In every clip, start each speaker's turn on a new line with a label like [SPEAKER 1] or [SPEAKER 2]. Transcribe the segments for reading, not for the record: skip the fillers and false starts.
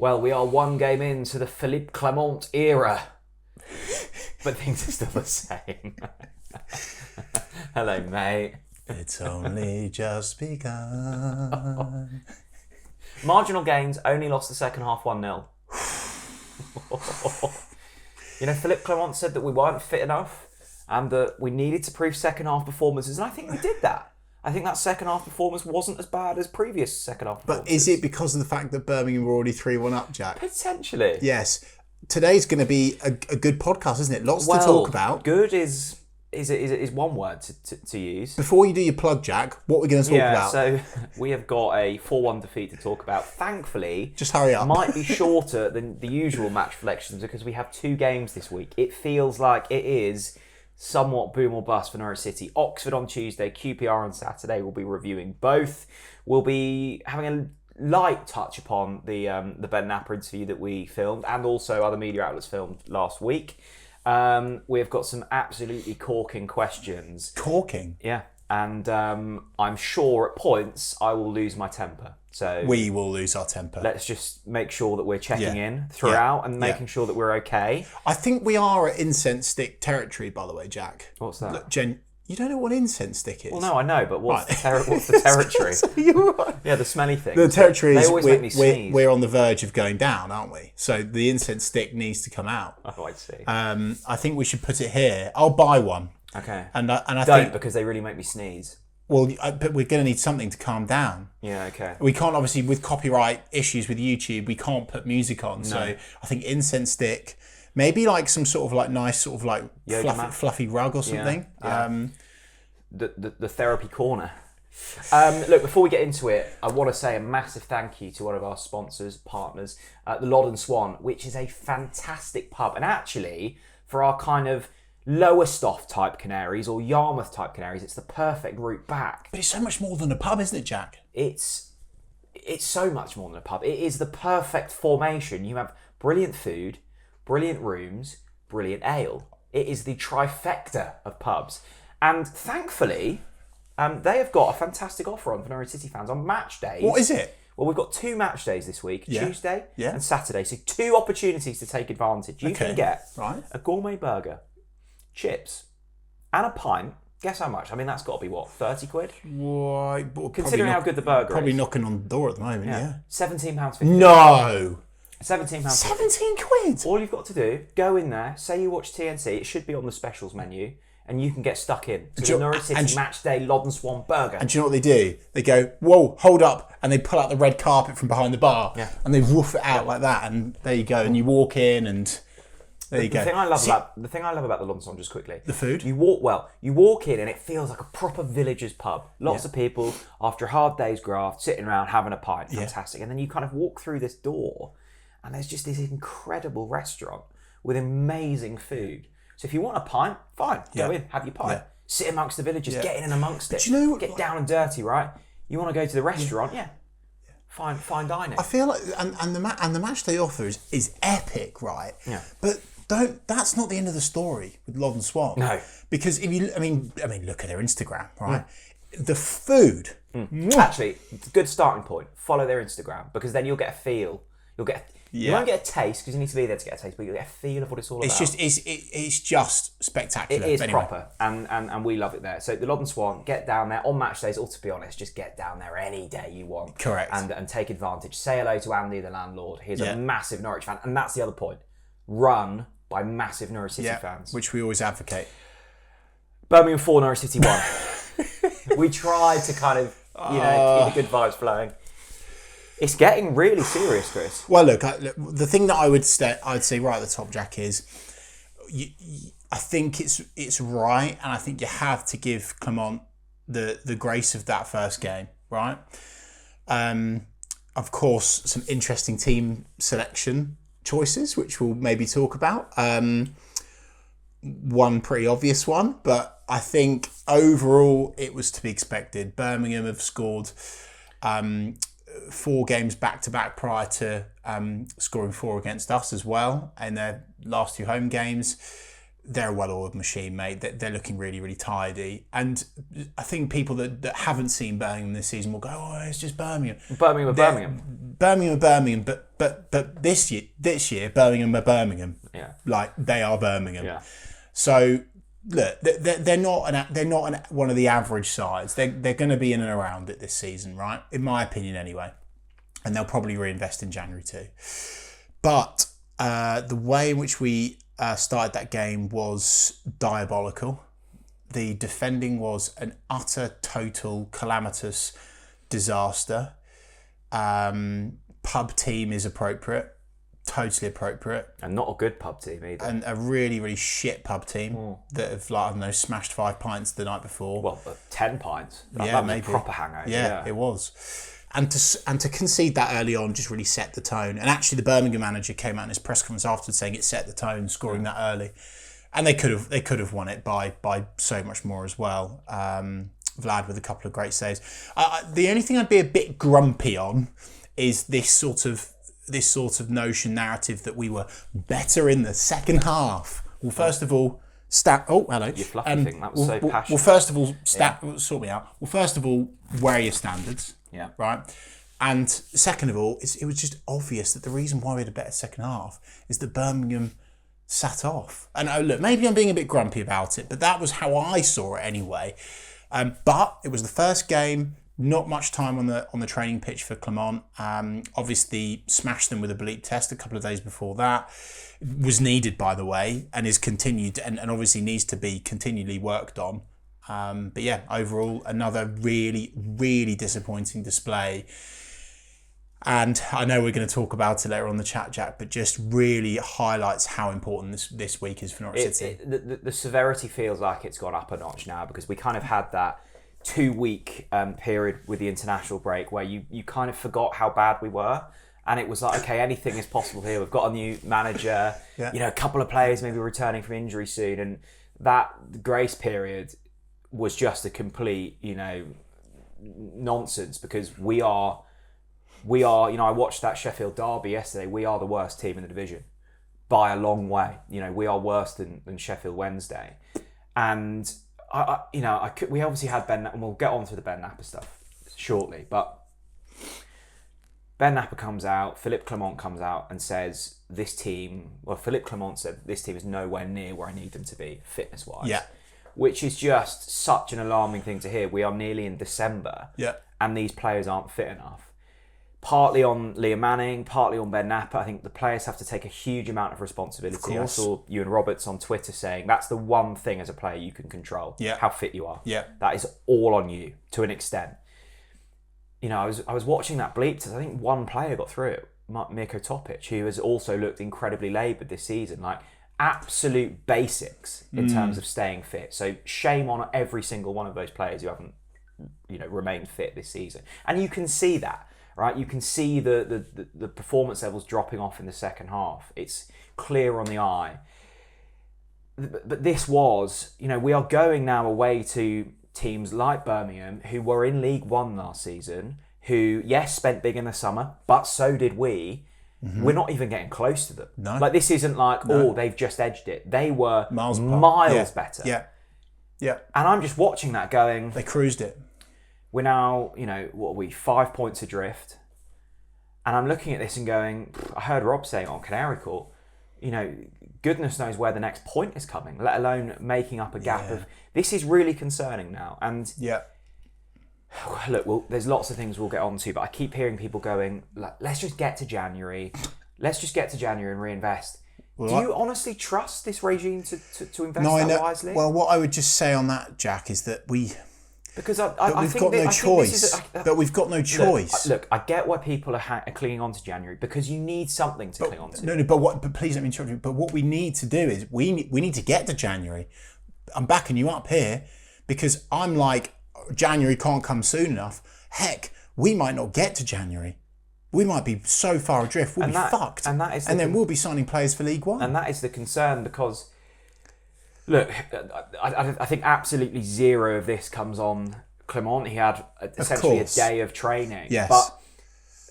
[SPEAKER 1] Well, we are one game into the Philippe Clement era, but things are still the same. Hello, mate.
[SPEAKER 2] It's only just begun.
[SPEAKER 1] Marginal gains, only lost the second half 1-0. You know, Philippe Clement said that we weren't fit enough and that we needed to prove second half performances, and I think we did that. I think that second half performance wasn't as bad as previous second half performances.
[SPEAKER 2] But is it because of the fact that Birmingham were already 3-1 up, Jack?
[SPEAKER 1] Potentially.
[SPEAKER 2] Yes. Today's going to be a good podcast, isn't it? Lots to talk about.
[SPEAKER 1] Good is one word to use.
[SPEAKER 2] Before you do your plug, Jack, what are we going to talk about?
[SPEAKER 1] So we have got a 4-1 defeat to talk about. Thankfully,
[SPEAKER 2] just hurry up.
[SPEAKER 1] Might be shorter than the usual match reflections because we have 2 games this week. It feels like it is somewhat boom or bust for Norwich City. Oxford on Tuesday, QPR on Saturday. We'll be reviewing both. We'll be having a light touch upon the Ben Napper interview that we filmed and also other media outlets filmed last week. We've got some absolutely corking questions.
[SPEAKER 2] Corking?
[SPEAKER 1] Yeah. And I'm sure at points I will lose my temper. So
[SPEAKER 2] we will lose our temper.
[SPEAKER 1] Let's just make sure that we're checking in throughout and making sure that we're okay.
[SPEAKER 2] I think we are at incense stick territory, by the way, Jack.
[SPEAKER 1] What's that?
[SPEAKER 2] Look, Jen, you don't know what incense stick is?
[SPEAKER 1] Well, no, I know, but what's the territory?
[SPEAKER 2] You're right.
[SPEAKER 1] Yeah, the smelly thing.
[SPEAKER 2] The territory is
[SPEAKER 1] make me sneeze.
[SPEAKER 2] We're on the verge of going down, aren't we? So the incense stick needs to come out.
[SPEAKER 1] Oh, I see.
[SPEAKER 2] I think we should put it here. I'll buy one.
[SPEAKER 1] Okay.
[SPEAKER 2] And I
[SPEAKER 1] don't
[SPEAKER 2] think,
[SPEAKER 1] because they really make me sneeze.
[SPEAKER 2] Well, but we're going to need something to calm down.
[SPEAKER 1] Yeah, okay.
[SPEAKER 2] We can't, obviously, with copyright issues with YouTube, we can't put music on. No. So I think incense stick, maybe like some sort of like nice sort of like fluffy rug or something.
[SPEAKER 1] Yeah. The therapy corner. Look, before we get into it, I want to say a massive thank you to one of our sponsors, partners, the Lod and Swan, which is a fantastic pub. And actually, for our kind of Lowestoft type Canaries or Yarmouth type Canaries, it's the perfect route back.
[SPEAKER 2] But it's so much more than a pub, isn't it, Jack?
[SPEAKER 1] It's so much more than a pub. It is the perfect formation. You have brilliant food, brilliant rooms, brilliant ale. It is the trifecta of pubs. And thankfully, they have got a fantastic offer on for Norwich City fans on match days.
[SPEAKER 2] What is it?
[SPEAKER 1] Well, we've got 2 match days this week, Tuesday and Saturday. So 2 opportunities to take advantage. You can get a gourmet burger, chips, and a pint. Guess how much? I mean, that's got to be, what, 30 quid?
[SPEAKER 2] Why?
[SPEAKER 1] Considering how good the burger
[SPEAKER 2] probably
[SPEAKER 1] is.
[SPEAKER 2] knocking on the door at the moment, yeah.
[SPEAKER 1] £17.50.
[SPEAKER 2] No!
[SPEAKER 1] £17.50.
[SPEAKER 2] 17 quid?
[SPEAKER 1] All you've got to do, go in there, say you watch TNC, it should be on the specials menu, and you can get stuck in to the Norwich City Match Day Lod and Swan burger.
[SPEAKER 2] And do you know what they do? They go, whoa, hold up, and they pull out the red carpet from behind the bar, and they woof it out like that, and there you go, and you walk in, and there you go.
[SPEAKER 1] The thing I love about the Lod and Swan, just quickly,
[SPEAKER 2] the food.
[SPEAKER 1] You walk in, and it feels like a proper villager's pub. Lots of people after a hard day's graft, sitting around having a pint, fantastic. And then you kind of walk through this door, and there's just this incredible restaurant with amazing food. So if you want a pint, fine, go in, have your pint. Yeah. Sit amongst the villagers, get in and amongst it.
[SPEAKER 2] Do you know,
[SPEAKER 1] get down and dirty, right? You want to go to the restaurant, fine dining.
[SPEAKER 2] I feel like, and the match they offer is epic, right? Yeah. But that's not the end of the story with Lod and Swan.
[SPEAKER 1] No.
[SPEAKER 2] Because if you, I mean, look at their Instagram, right? The food.
[SPEAKER 1] Actually, it's a good starting point. Follow their Instagram because then you'll get a feel. You won't get a taste because you need to be there to get a taste, but you'll get a feel of what it's all about.
[SPEAKER 2] It's just spectacular.
[SPEAKER 1] It is proper, and we love it there. So the Lod and Swan, get down there on match days, or to be honest, just get down there any day you want.
[SPEAKER 2] Correct.
[SPEAKER 1] And take advantage. Say hello to Andy, the landlord. He's a massive Norwich fan, and that's the other point. Run by massive Norwich City fans.
[SPEAKER 2] Which we always advocate.
[SPEAKER 1] Birmingham 4, Norwich City 1. We tried to kind of, keep the good vibes flowing. It's getting really serious, Chris.
[SPEAKER 2] Well, look, the thing that I'd say right at the top, Jack, is I think it's right, and I think you have to give Clement the grace of that first game, right? Of course, some interesting team selection choices, which we'll maybe talk about. One pretty obvious one, but I think overall it was to be expected. Birmingham have scored 4 games back-to-back prior to scoring 4 against us as well in their last 2 home games. they're a well-oiled machine, mate. They're looking really, really tidy. And I think people that haven't seen Birmingham this season will go, "Oh, it's just Birmingham." Birmingham are Birmingham, but this year, Birmingham are Birmingham.
[SPEAKER 1] Yeah.
[SPEAKER 2] Like they are Birmingham.
[SPEAKER 1] Yeah.
[SPEAKER 2] So look, they're not one of the average sides. They're going to be in and around it this season, right? In my opinion, anyway. And they'll probably reinvest in January too. But the way in which we started that game was diabolical. The defending was an utter, total, calamitous disaster. Pub team is appropriate. Totally appropriate.
[SPEAKER 1] And not a good pub team either.
[SPEAKER 2] And a really, really shit pub team that have, like, I don't know, smashed 5 pints the night before.
[SPEAKER 1] Well, 10 pints.
[SPEAKER 2] Yeah,
[SPEAKER 1] that was
[SPEAKER 2] maybe.
[SPEAKER 1] A proper hangover.
[SPEAKER 2] Yeah, it was. And to concede that early on just really set the tone. And actually, the Birmingham manager came out in his press conference afterwards saying it set the tone, scoring that early. And they could have won it by so much more as well. Vlad with a couple of great saves. The only thing I'd be a bit grumpy on is this sort of narrative that we were better in the second half. Well, first of all, oh, hello.
[SPEAKER 1] Your fluffy thing, that was so passionate.
[SPEAKER 2] Well, first of all, sort me out. Well, first of all, where are your standards?
[SPEAKER 1] Yeah.
[SPEAKER 2] Right? And second of all, it was just obvious that the reason why we had a better second half is that Birmingham sat off. And look, maybe I'm being a bit grumpy about it, but that was how I saw it anyway. But it was the first game. Not much time on the training pitch for Clement. Obviously, smashed them with a bleep test a couple of days before that. Was needed, by the way, and is continued and obviously needs to be continually worked on. But yeah, overall, another really, really disappointing display. And I know we're going to talk about it later on the chat, Jack, but just really highlights how important this week is for Norwich City.
[SPEAKER 1] The severity feels like it's gone up a notch now because we kind of had that 2-week period with the international break where you kind of forgot how bad we were. And it was like, okay, anything is possible here. We've got a new manager, a couple of players maybe returning from injury soon. And that grace period was just a complete, nonsense because we are, I watched that Sheffield derby yesterday. We are the worst team in the division by a long way. We are worse than Sheffield Wednesday. And we obviously had Ben, and we'll get on to the Ben Napper stuff shortly, but Ben Napper comes out, Philippe Clement comes out and says Philippe Clement said this team is nowhere near where I need them to be fitness-wise.
[SPEAKER 2] Yeah.
[SPEAKER 1] Which is just such an alarming thing to hear. We are nearly in December and these players aren't fit enough. Partly on Liam Manning, partly on Ben Napper. I think the players have to take a huge amount of responsibility. I saw Ewan Roberts on Twitter saying that's the one thing as a player you can control, how fit you are.
[SPEAKER 2] Yeah.
[SPEAKER 1] That is all on you to an extent. I was watching that bleep test. I think one player got through it, Mirko Topic, who has also looked incredibly laboured this season. Like absolute basics in terms of staying fit. So shame on every single one of those players who haven't, remained fit this season. And you can see that. Right, you can see the performance levels dropping off in the second half. It's clear on the eye. But this was, we are going now away to teams like Birmingham, who were in League One last season, who, yes, spent big in the summer, but so did we. Mm-hmm. We're not even getting close to them. No. Like, this isn't like, they've just edged it. They were miles better.
[SPEAKER 2] Yeah. Yeah.
[SPEAKER 1] And I'm just watching that going...
[SPEAKER 2] They cruised it.
[SPEAKER 1] We're now, 5 points adrift. And I'm looking at this and going, I heard Rob saying on Canary Court, goodness knows where the next point is coming, let alone making up a gap of... This is really concerning now. And look, there's lots of things we'll get on to, but I keep hearing people going, let's just get to January. Let's just get to January and reinvest. Do you honestly trust this regime to invest wisely?
[SPEAKER 2] Well, what I would just say on that, Jack, is that we've got no choice.
[SPEAKER 1] Look, I get why people are clinging on to January because you need something to cling on to.
[SPEAKER 2] But please let me interrupt you. But what we need to do is we need to get to January. I'm backing you up here because I'm like, January can't come soon enough. Heck, we might not get to January. We might be so far adrift, we'll be fucked. And then we'll be signing players for League One.
[SPEAKER 1] And that is the concern because, look, I think absolutely zero of this comes on Clement. He had essentially a day of training.
[SPEAKER 2] Yes.
[SPEAKER 1] But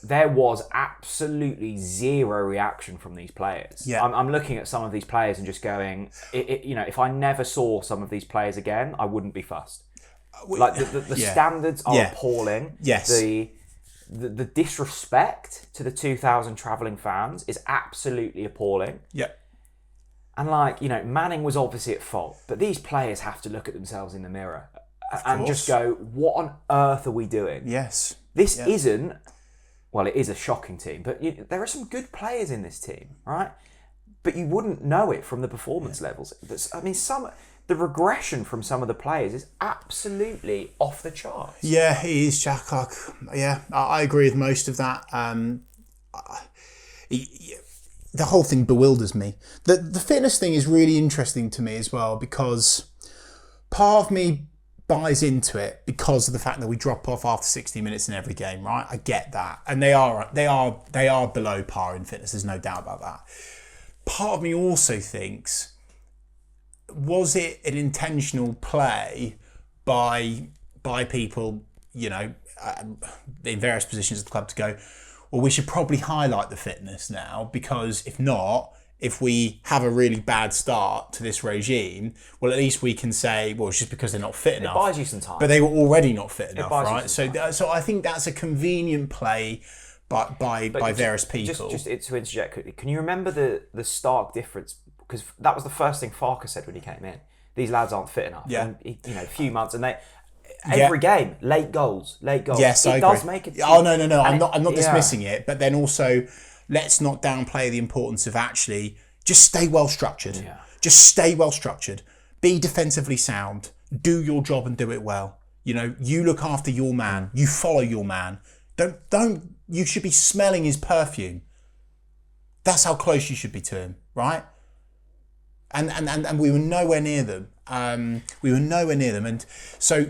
[SPEAKER 1] there was absolutely zero reaction from these players.
[SPEAKER 2] Yeah.
[SPEAKER 1] I'm looking at some of these players and just going, if I never saw some of these players again, I wouldn't be fussed. Like the standards are appalling.
[SPEAKER 2] Yes.
[SPEAKER 1] The disrespect to the 2,000 travelling fans is absolutely appalling.
[SPEAKER 2] Yeah.
[SPEAKER 1] And Manning was obviously at fault, but these players have to look at themselves in the mirror and just go, what on earth are we doing?
[SPEAKER 2] Yes.
[SPEAKER 1] This isn't, well, it is a shocking team, but there are some good players in this team, right? But you wouldn't know it from the performance levels. The regression from some of the players is absolutely off the charts.
[SPEAKER 2] Yeah, it is, Jack. I agree with most of that. The whole thing bewilders me. The fitness thing is really interesting to me as well, because part of me buys into it because of the fact that we drop off after 60 minutes in every game, right? I get that. And they are below par in fitness, there's no doubt about that. Part of me also thinks, was it an intentional play by people, in various positions of the club to go, well, we should probably highlight the fitness now, because if not, if we have a really bad start to this regime, well, at least we can say, well, it's just because they're not fit enough.
[SPEAKER 1] It buys you some time.
[SPEAKER 2] But they were already not fit enough, right? So I think that's a convenient play by various people.
[SPEAKER 1] Just to interject quickly, can you remember the stark difference? Because that was the first thing Farker said when he came in. These lads aren't fit enough.
[SPEAKER 2] Yeah.
[SPEAKER 1] And, a few months, and every game, late goals.
[SPEAKER 2] Yes,
[SPEAKER 1] it
[SPEAKER 2] I
[SPEAKER 1] does
[SPEAKER 2] agree.
[SPEAKER 1] make it.
[SPEAKER 2] Oh no, I'm not dismissing it, but then also let's not downplay the importance of actually just stay well structured.
[SPEAKER 1] Yeah.
[SPEAKER 2] Just stay well structured. Be defensively sound. Do your job and do it well. You look after your man. You follow your man. Don't. You should be smelling his perfume. That's how close you should be to him, right? And we were nowhere near them. And so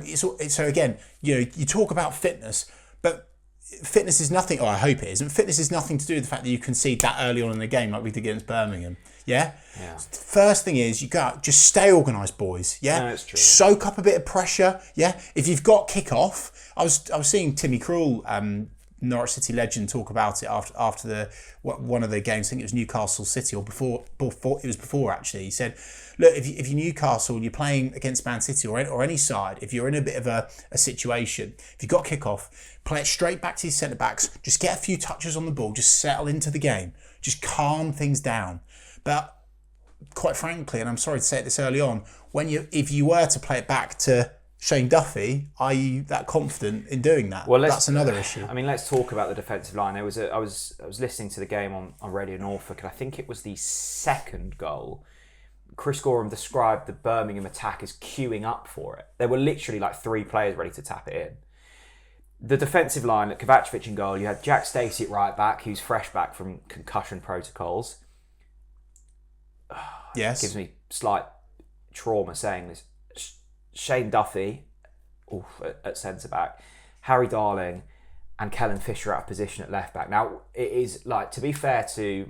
[SPEAKER 2] again, you talk about fitness, but fitness is nothing. I hope it isn't. Fitness is nothing to do with the fact that you concede that early on in the game, like we did against Birmingham. Yeah. First thing is you just stay organised, boys. Yeah.
[SPEAKER 1] No, it's true.
[SPEAKER 2] Soak up a bit of pressure. Yeah. If you've got kick-off, I was seeing Timmy Krul, Norwich City legend, talk about it after one of the games. I think it was Newcastle City, or before it was before actually. He said, look, if you're Newcastle and you're playing against Man City or any side, if you're in a bit of a situation, if you've got kick-off, play it straight back to your centre-backs, just get a few touches on the ball, just settle into the game, just calm things down. But quite frankly, and I'm sorry to say it this early on, if you were to play it back to Shane Duffy, are you that confident in doing that? Well, that's another issue.
[SPEAKER 1] I mean, let's talk about the defensive line. I was listening to the game on Radio Norfolk, and I think it was the second goal. Chris Gorham described the Birmingham attack as queuing up for it. There were literally like 3 players ready to tap it in. The defensive line at Kovacevic in goal, you had Jack Stacey at right back, who's fresh back from concussion protocols.
[SPEAKER 2] Yes.
[SPEAKER 1] It gives me slight trauma saying this. Shane Duffy at centre-back, Harry Darling and Kellen Fisher out of position at left-back. Now, it is, to be fair to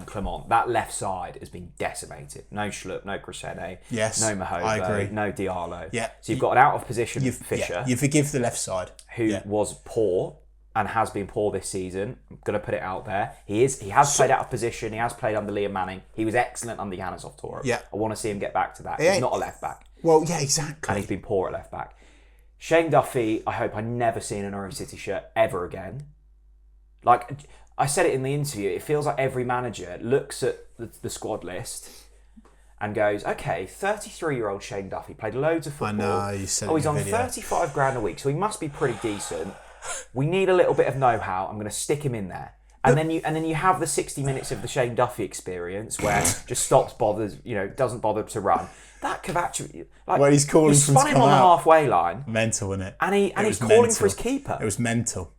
[SPEAKER 1] Clement, that left side has been decimated. No Schlupp, no Crescene,
[SPEAKER 2] yes,
[SPEAKER 1] no Mahova,
[SPEAKER 2] I agree.
[SPEAKER 1] No Diallo.
[SPEAKER 2] Yeah.
[SPEAKER 1] So you've got an out-of-position Fisher.
[SPEAKER 2] Yeah, you forgive the left side.
[SPEAKER 1] Who was poor and has been poor this season. I'm going to put it out there. He has played out of position. He has played under Liam Manning. He was excellent under Yanis Torup.
[SPEAKER 2] Yeah.
[SPEAKER 1] I want to see him get back to that. He's not a left-back.
[SPEAKER 2] Well, yeah, exactly.
[SPEAKER 1] And he's been poor at left back. Shane Duffy, I hope I never see in a Norwich City shirt ever again. I said it in the interview, it feels like every manager looks at the squad list and goes, okay, 33-year-old Shane Duffy played loads of football.
[SPEAKER 2] I know, you said it
[SPEAKER 1] he's
[SPEAKER 2] in
[SPEAKER 1] on
[SPEAKER 2] the video.
[SPEAKER 1] 35 grand a week, so he must be pretty decent. We need a little bit of know-how. I'm going to stick him in there. And then you have the 60 minutes of the Shane Duffy experience where just doesn't bother to run. That Kovacevic,
[SPEAKER 2] when he's calling from
[SPEAKER 1] spun him on the halfway line.
[SPEAKER 2] Mental, isn't it?
[SPEAKER 1] And he's calling for his keeper.
[SPEAKER 2] It was mental.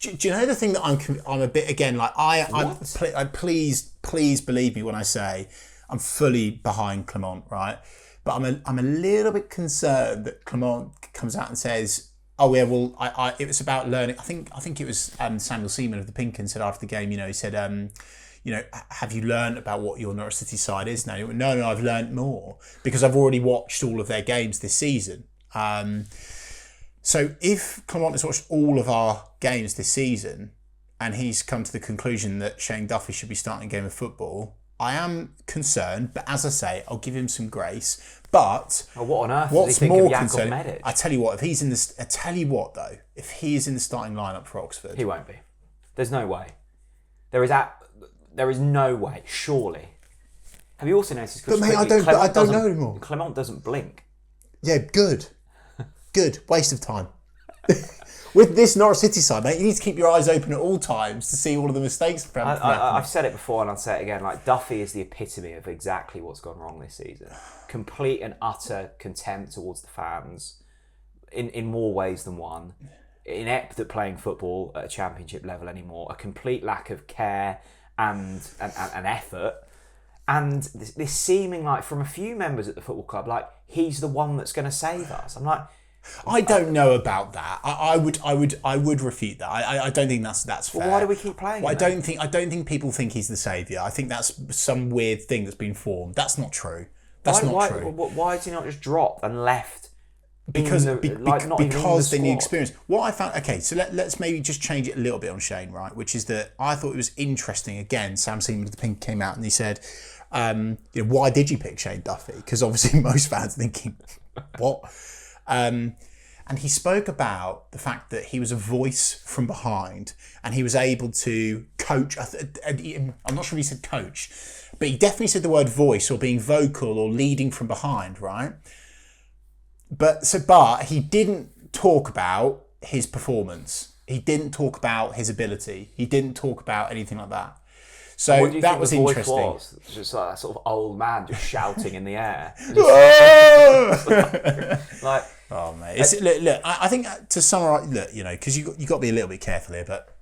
[SPEAKER 2] Do you know the thing that I'm a bit again like please believe me when I say I'm fully behind Clement, right? But I'm a little bit concerned that Clement comes out and says, oh yeah, well it was about learning. I think it was Samuel Seaman of the Pinkins said after the game, he said have you learned about what your Norwich City side is now? He went, no, I've learned more because I've already watched all of their games this season. So if Clement has watched all of our games this season, and he's come to the conclusion that Shane Duffy should be starting a game of football, I am concerned, but as I say, I'll give him some grace. But
[SPEAKER 1] what on earth
[SPEAKER 2] what's
[SPEAKER 1] does he think
[SPEAKER 2] more
[SPEAKER 1] of Jakub
[SPEAKER 2] concerning,
[SPEAKER 1] Medic?
[SPEAKER 2] I tell you what, if he's in this, I tell you what though, if he is in the starting lineup for Oxford,
[SPEAKER 1] He won't be. There's no way. There is no way. Surely. Have you also noticed?
[SPEAKER 2] But mate, I don't know anymore.
[SPEAKER 1] Clement doesn't blink.
[SPEAKER 2] Yeah, good. Waste of time. With this Norwich City side, mate, you need to keep your eyes open at all times to see all of the mistakes.
[SPEAKER 1] I've said it before and I'll say it again. Like, Duffy is the epitome of exactly what's gone wrong this season. Complete and utter contempt towards the fans in more ways than one. Inept at playing football at a championship level anymore. A complete lack of care and effort. And this seeming like from a few members at the football club, like he's the one that's going to save us. I'm like,
[SPEAKER 2] I don't know about that. I would refute that. I don't think that's fair.
[SPEAKER 1] well, why do we keep playing?
[SPEAKER 2] Well, I don't think people think he's the saviour. I think that's some weird thing that's been formed. That's not true. That's not true.
[SPEAKER 1] Why has he not just dropped and left?
[SPEAKER 2] Because
[SPEAKER 1] not even in the
[SPEAKER 2] they need
[SPEAKER 1] squad?
[SPEAKER 2] experience. What I found, okay, so let's maybe just change it a little bit on Shane, right? Which is that I thought it was interesting. Again, Sam Seaman of the Pink came out and he said, why did you pick Shane Duffy? Because obviously most fans are thinking, what? And he spoke about the fact that he was a voice from behind and he was able to coach. I'm not sure if he said coach, but he definitely said the word voice or being vocal or leading from behind, right? But he didn't talk about his performance. He didn't talk about his ability. He didn't talk about anything like that. So
[SPEAKER 1] What do you
[SPEAKER 2] that
[SPEAKER 1] think
[SPEAKER 2] was
[SPEAKER 1] the voice
[SPEAKER 2] interesting.
[SPEAKER 1] was? Just like a sort of old man just shouting in the air. Like,
[SPEAKER 2] oh mate, look. I think to summarise, look, because you got to be a little bit careful here, but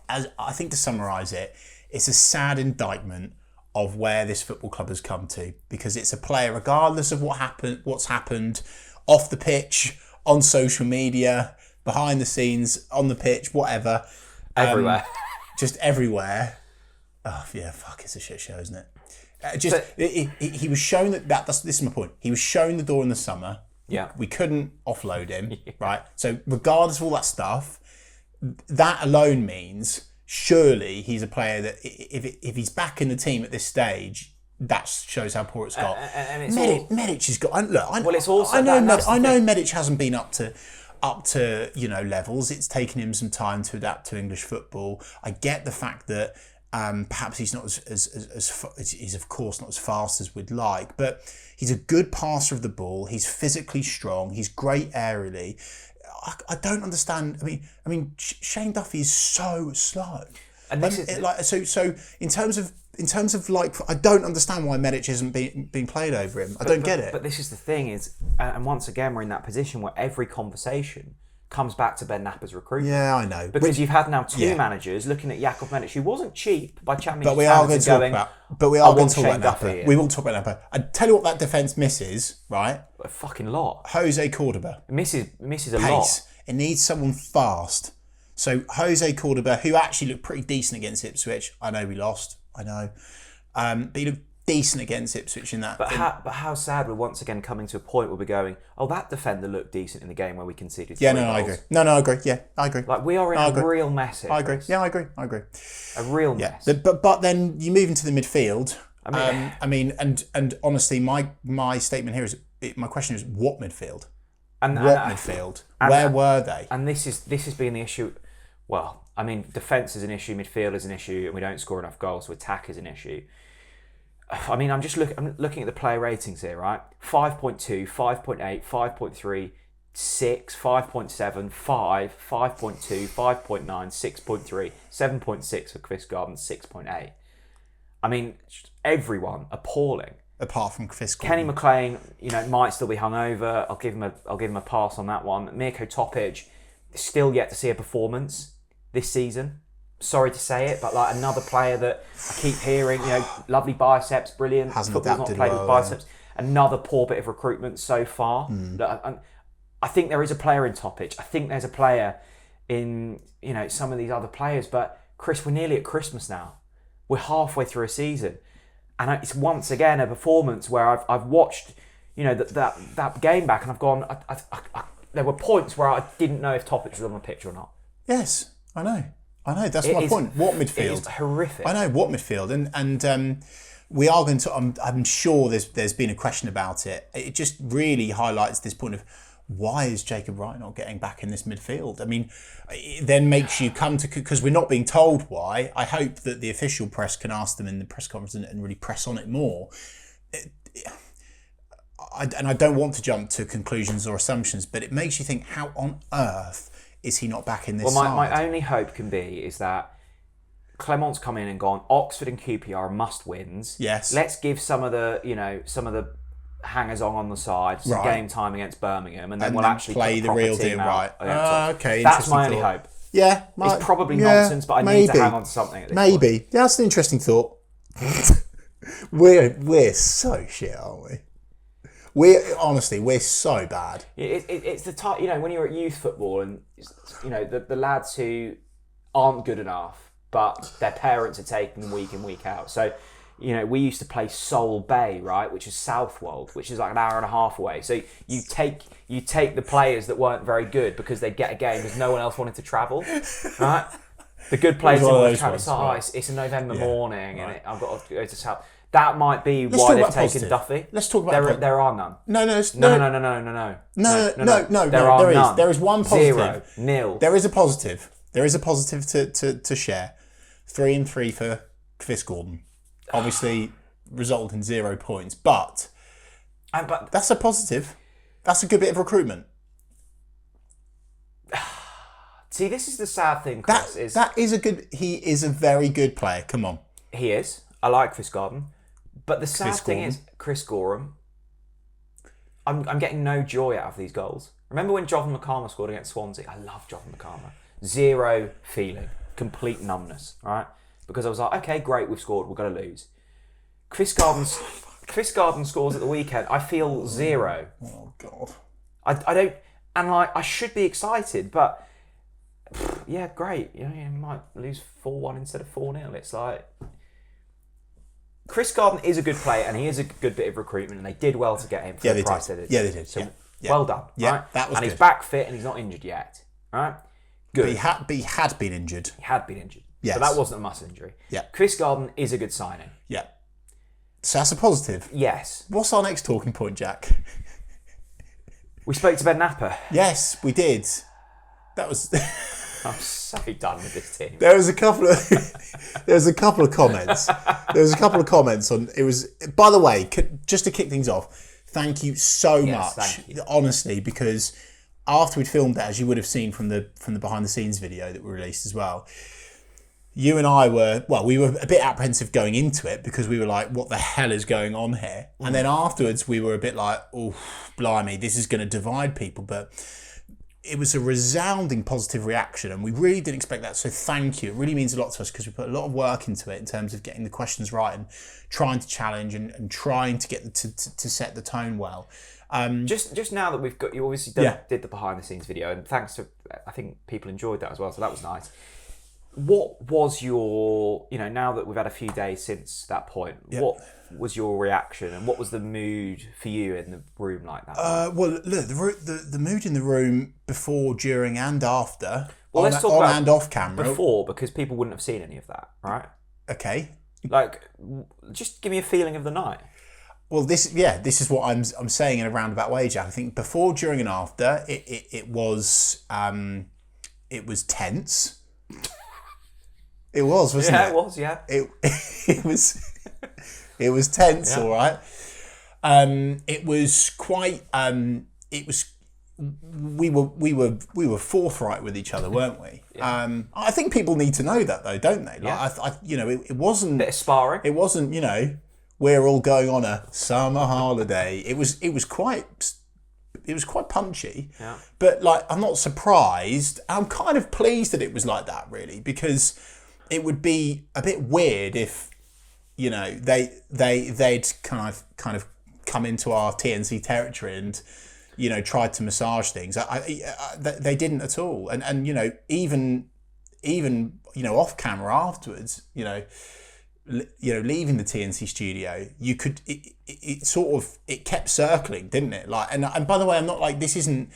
[SPEAKER 2] I think to summarise it, it's a sad indictment of where this football club has come to, because it's a player, regardless of what's happened off the pitch, on social media, behind the scenes, on the pitch, whatever,
[SPEAKER 1] everywhere,
[SPEAKER 2] just everywhere. Oh yeah, fuck! It's a shit show, isn't it? He was shown this is my point. He was shown the door in the summer.
[SPEAKER 1] Yeah,
[SPEAKER 2] we couldn't offload him, right? So regardless of all that stuff, that alone means surely he's a player that if he's back in the team at this stage, that shows how poor it's got.
[SPEAKER 1] And it's
[SPEAKER 2] Medic has got. Look,
[SPEAKER 1] it's also
[SPEAKER 2] I know Medic hasn't been up to levels. It's taken him some time to adapt to English football. I get the fact that. Perhaps he's not he's of course not as fast as we'd like, but he's a good passer of the ball. He's physically strong. He's great aerially. I don't understand. I mean, Shane Duffy is so slow.
[SPEAKER 1] And this is
[SPEAKER 2] so in terms of like, I don't understand why Medic isn't being played over him. I don't get it.
[SPEAKER 1] But this is the thing is, and once again we're in that position where every conversation comes back to Ben Napper's recruitment.
[SPEAKER 2] Yeah, I know.
[SPEAKER 1] Because you've had now two managers looking at Jakub Medic, who wasn't cheap by championship
[SPEAKER 2] but we are going to talk
[SPEAKER 1] going,
[SPEAKER 2] about. But we are going to talk about
[SPEAKER 1] Duffy
[SPEAKER 2] Napper. We will talk about Napper. I tell you what, that defence misses, right?
[SPEAKER 1] A fucking lot.
[SPEAKER 2] Jose Cordoba
[SPEAKER 1] Misses a
[SPEAKER 2] pace.
[SPEAKER 1] lot.
[SPEAKER 2] It needs someone fast. So Jose Cordoba, who actually looked pretty decent against Ipswich. I know we lost. I know, but he looked decent against Ipswich in that.
[SPEAKER 1] But how sad we're once again coming to a point where we're going, oh, that defender looked decent in the game where we conceded 3 goals.
[SPEAKER 2] I agree. No, I agree. Yeah, I agree.
[SPEAKER 1] Like, we are in a real mess here.
[SPEAKER 2] I agree. Yeah, I agree.
[SPEAKER 1] A real mess.
[SPEAKER 2] But then you move into the midfield. I mean, and honestly, my statement here is, my question is, what midfield? Midfield? Where were they?
[SPEAKER 1] And this has been the issue. Well, I mean, defence is an issue, midfield is an issue, and we don't score enough goals, so attack is an issue. I mean, I'm looking at the player ratings here, right? 5.2, 5.8, 5.3, 6, 5.7, 5, 5.2, 5.9, 6.3, 7.6 for Chris Garden, 6.8. I mean, everyone appalling.
[SPEAKER 2] Apart from Chris Garden.
[SPEAKER 1] Kenny McLean, might still be hungover. I'll give him a pass on that one. Mirko Topic, still yet to see a performance this season. Sorry to say it, but like another player that I keep hearing, lovely biceps, brilliant.
[SPEAKER 2] Hasn't
[SPEAKER 1] Football's
[SPEAKER 2] adapted
[SPEAKER 1] not played
[SPEAKER 2] well,
[SPEAKER 1] with biceps. Another poor bit of recruitment so far. I think there is a player in Topic. I think there's a player in some of these other players. But Chris, we're nearly at Christmas now. We're halfway through a season, and it's once again a performance where I've watched that game back, and I've gone. I there were points where I didn't know if Topic was on the pitch or not.
[SPEAKER 2] Yes, I know. I know, that's my point. What midfield?
[SPEAKER 1] It is horrific.
[SPEAKER 2] I know, what midfield? And we are going to, I'm sure there's been a question about it. It just really highlights this point of, why is Jacob Wright not getting back in this midfield? I mean, it then makes you come to, because we're not being told why. I hope that the official press can ask them in the press conference and really press on it more. And I don't want to jump to conclusions or assumptions, but it makes you think, how on earth is he not back in this side?
[SPEAKER 1] My only hope can be is that Clement's come in and gone, Oxford and QPR are must-wins.
[SPEAKER 2] Yes.
[SPEAKER 1] Let's give some of the hangers on the side, some game time against Birmingham, and then we'll actually
[SPEAKER 2] play the real deal, right?
[SPEAKER 1] Okay, that's my only hope.
[SPEAKER 2] Yeah,
[SPEAKER 1] it's probably nonsense, but I need to hang on to something. At this point.
[SPEAKER 2] Yeah, that's an interesting thought. we're so shit, aren't we? We're so bad.
[SPEAKER 1] It's the type, when you're at youth football and the lads who aren't good enough, but their parents are taking them week in, week out. So. We used to play Sol Bay, right, which is Southwold, which is like an hour and a half away. So you take the players that weren't very good because they'd get a game because no one else wanted to travel, right? The good players didn't want to travel. It's a November morning, and I've got to go to South. That might be why they've taken Duffy.
[SPEAKER 2] Let's talk about
[SPEAKER 1] there are none.
[SPEAKER 2] No. There is one positive.
[SPEAKER 1] 0, 0.
[SPEAKER 2] There is a positive. There is a positive to share. 3 and 3 for Chris Gordon. Obviously, resulted in 0 points, but that's a positive. That's a good bit of recruitment.
[SPEAKER 1] See, this is the sad thing, Chris.
[SPEAKER 2] He is a very good player. Come on.
[SPEAKER 1] He is. I like Chris Gordon. But the sad thing is, Chris Gorham, I'm getting no joy out of these goals. Remember when Jovan McCarmer scored against Swansea? I love Jovan McCarmer. 0 feeling. Complete numbness, right? Because I was like, okay, great, we've scored, we're going to lose. Chris Garden scores at the weekend. I feel 0.
[SPEAKER 2] Oh, God.
[SPEAKER 1] I don't... And, I should be excited, but... Yeah, great. You might lose 4-1 instead of 4-0. It's like... Chris Garden is a good player, and he is a good bit of recruitment, and they did well to get him for the price they did.
[SPEAKER 2] Yeah, they did.
[SPEAKER 1] So, well done.
[SPEAKER 2] Yeah,
[SPEAKER 1] right?
[SPEAKER 2] that was
[SPEAKER 1] and
[SPEAKER 2] good.
[SPEAKER 1] He's back fit, and he's not injured yet. Right? Good.
[SPEAKER 2] But he had been injured.
[SPEAKER 1] He had been injured.
[SPEAKER 2] Yes.
[SPEAKER 1] So that wasn't a muscle injury.
[SPEAKER 2] Yeah.
[SPEAKER 1] Chris Garden is a good signing.
[SPEAKER 2] Yeah. So that's a positive.
[SPEAKER 1] Yes.
[SPEAKER 2] What's our next talking point, Jack?
[SPEAKER 1] We spoke to Ben Napper.
[SPEAKER 2] Yes, we did. That was...
[SPEAKER 1] I'm so done with this team.
[SPEAKER 2] There was a couple of comments. There was a couple of comments on... It was... By the way, just to kick things off, thank you so much.
[SPEAKER 1] Thank you.
[SPEAKER 2] Honestly, because after we'd filmed that, as you would have seen from the behind the scenes video that we released as well, you and I we were a bit apprehensive going into it because we were like, what the hell is going on here? And then afterwards we were a bit like, oh, blimey, this is going to divide people. But it was a resounding positive reaction and we really didn't expect that. So thank you. It really means a lot to us because we put a lot of work into it in terms of getting the questions right and trying to challenge and trying to get to set the tone well.
[SPEAKER 1] Just now that we've got, you obviously did the behind the scenes video, and thanks to, I think people enjoyed that as well, so that was nice. What was your, now that we've had a few days since that point, what was your reaction and what was the mood for you in the room like that?
[SPEAKER 2] Well, look, the mood in the room before, during and after,
[SPEAKER 1] let's talk about
[SPEAKER 2] and off camera.
[SPEAKER 1] Before, because people wouldn't have seen any of that, right?
[SPEAKER 2] Okay.
[SPEAKER 1] Just give me a feeling of the night.
[SPEAKER 2] Well, this is what I'm saying in a roundabout way, Jack. I think before, during, and after, it was tense. It was, wasn't it?
[SPEAKER 1] Yeah, it was. Yeah.
[SPEAKER 2] It was tense, all right. It was quite. We were forthright with each other, weren't we? Yeah. I think people need to know that, though, don't they? It wasn't.
[SPEAKER 1] Bit of sparring.
[SPEAKER 2] It wasn't. We're all going on a summer holiday. It was quite punchy.
[SPEAKER 1] Yeah.
[SPEAKER 2] But I'm not surprised. I'm kind of pleased that it was like that, really, because it would be a bit weird if, they'd kind of come into our TNC territory and, tried to massage things. They didn't at all. And even off camera afterwards, leaving the TNC studio, you could it kept circling, didn't it? And by the way, I'm not this isn't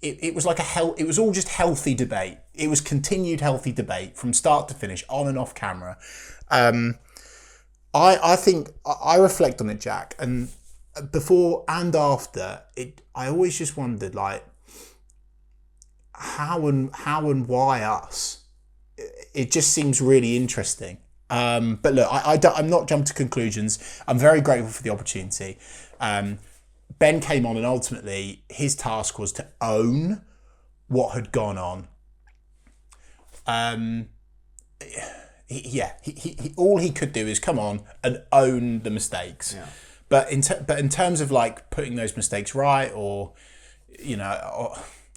[SPEAKER 2] it was like it was all just healthy debate. It was continued healthy debate from start to finish, on and off camera. I think I reflect on it, Jack, and before and after it, I always just wondered, like, how and why us? It just seems really interesting. But look, I'm not jumping to conclusions. I'm very grateful for the opportunity. Ben came on, and ultimately his task was to own what had gone on. He all he could do is come on and own the mistakes. Yeah. But in terms of like putting those mistakes right, or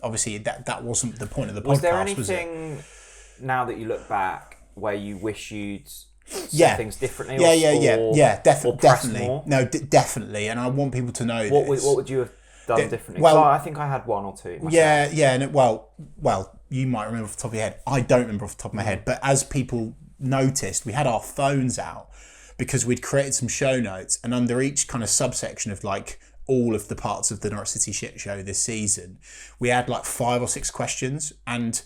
[SPEAKER 2] obviously that wasn't the point of the podcast. Was
[SPEAKER 1] there anything now that you look back where you wish you'd said things differently?
[SPEAKER 2] Definitely. More? No, definitely. And I want people to know
[SPEAKER 1] what would you have done differently? Well, I think I had one or two myself.
[SPEAKER 2] Well, you might remember off the top of your head. I don't remember off the top of my head. But as people noticed, we had our phones out because we'd created some show notes, and under each kind of subsection of like all of the parts of the Norwich City shit show this season, we had like 5 or 6 questions. And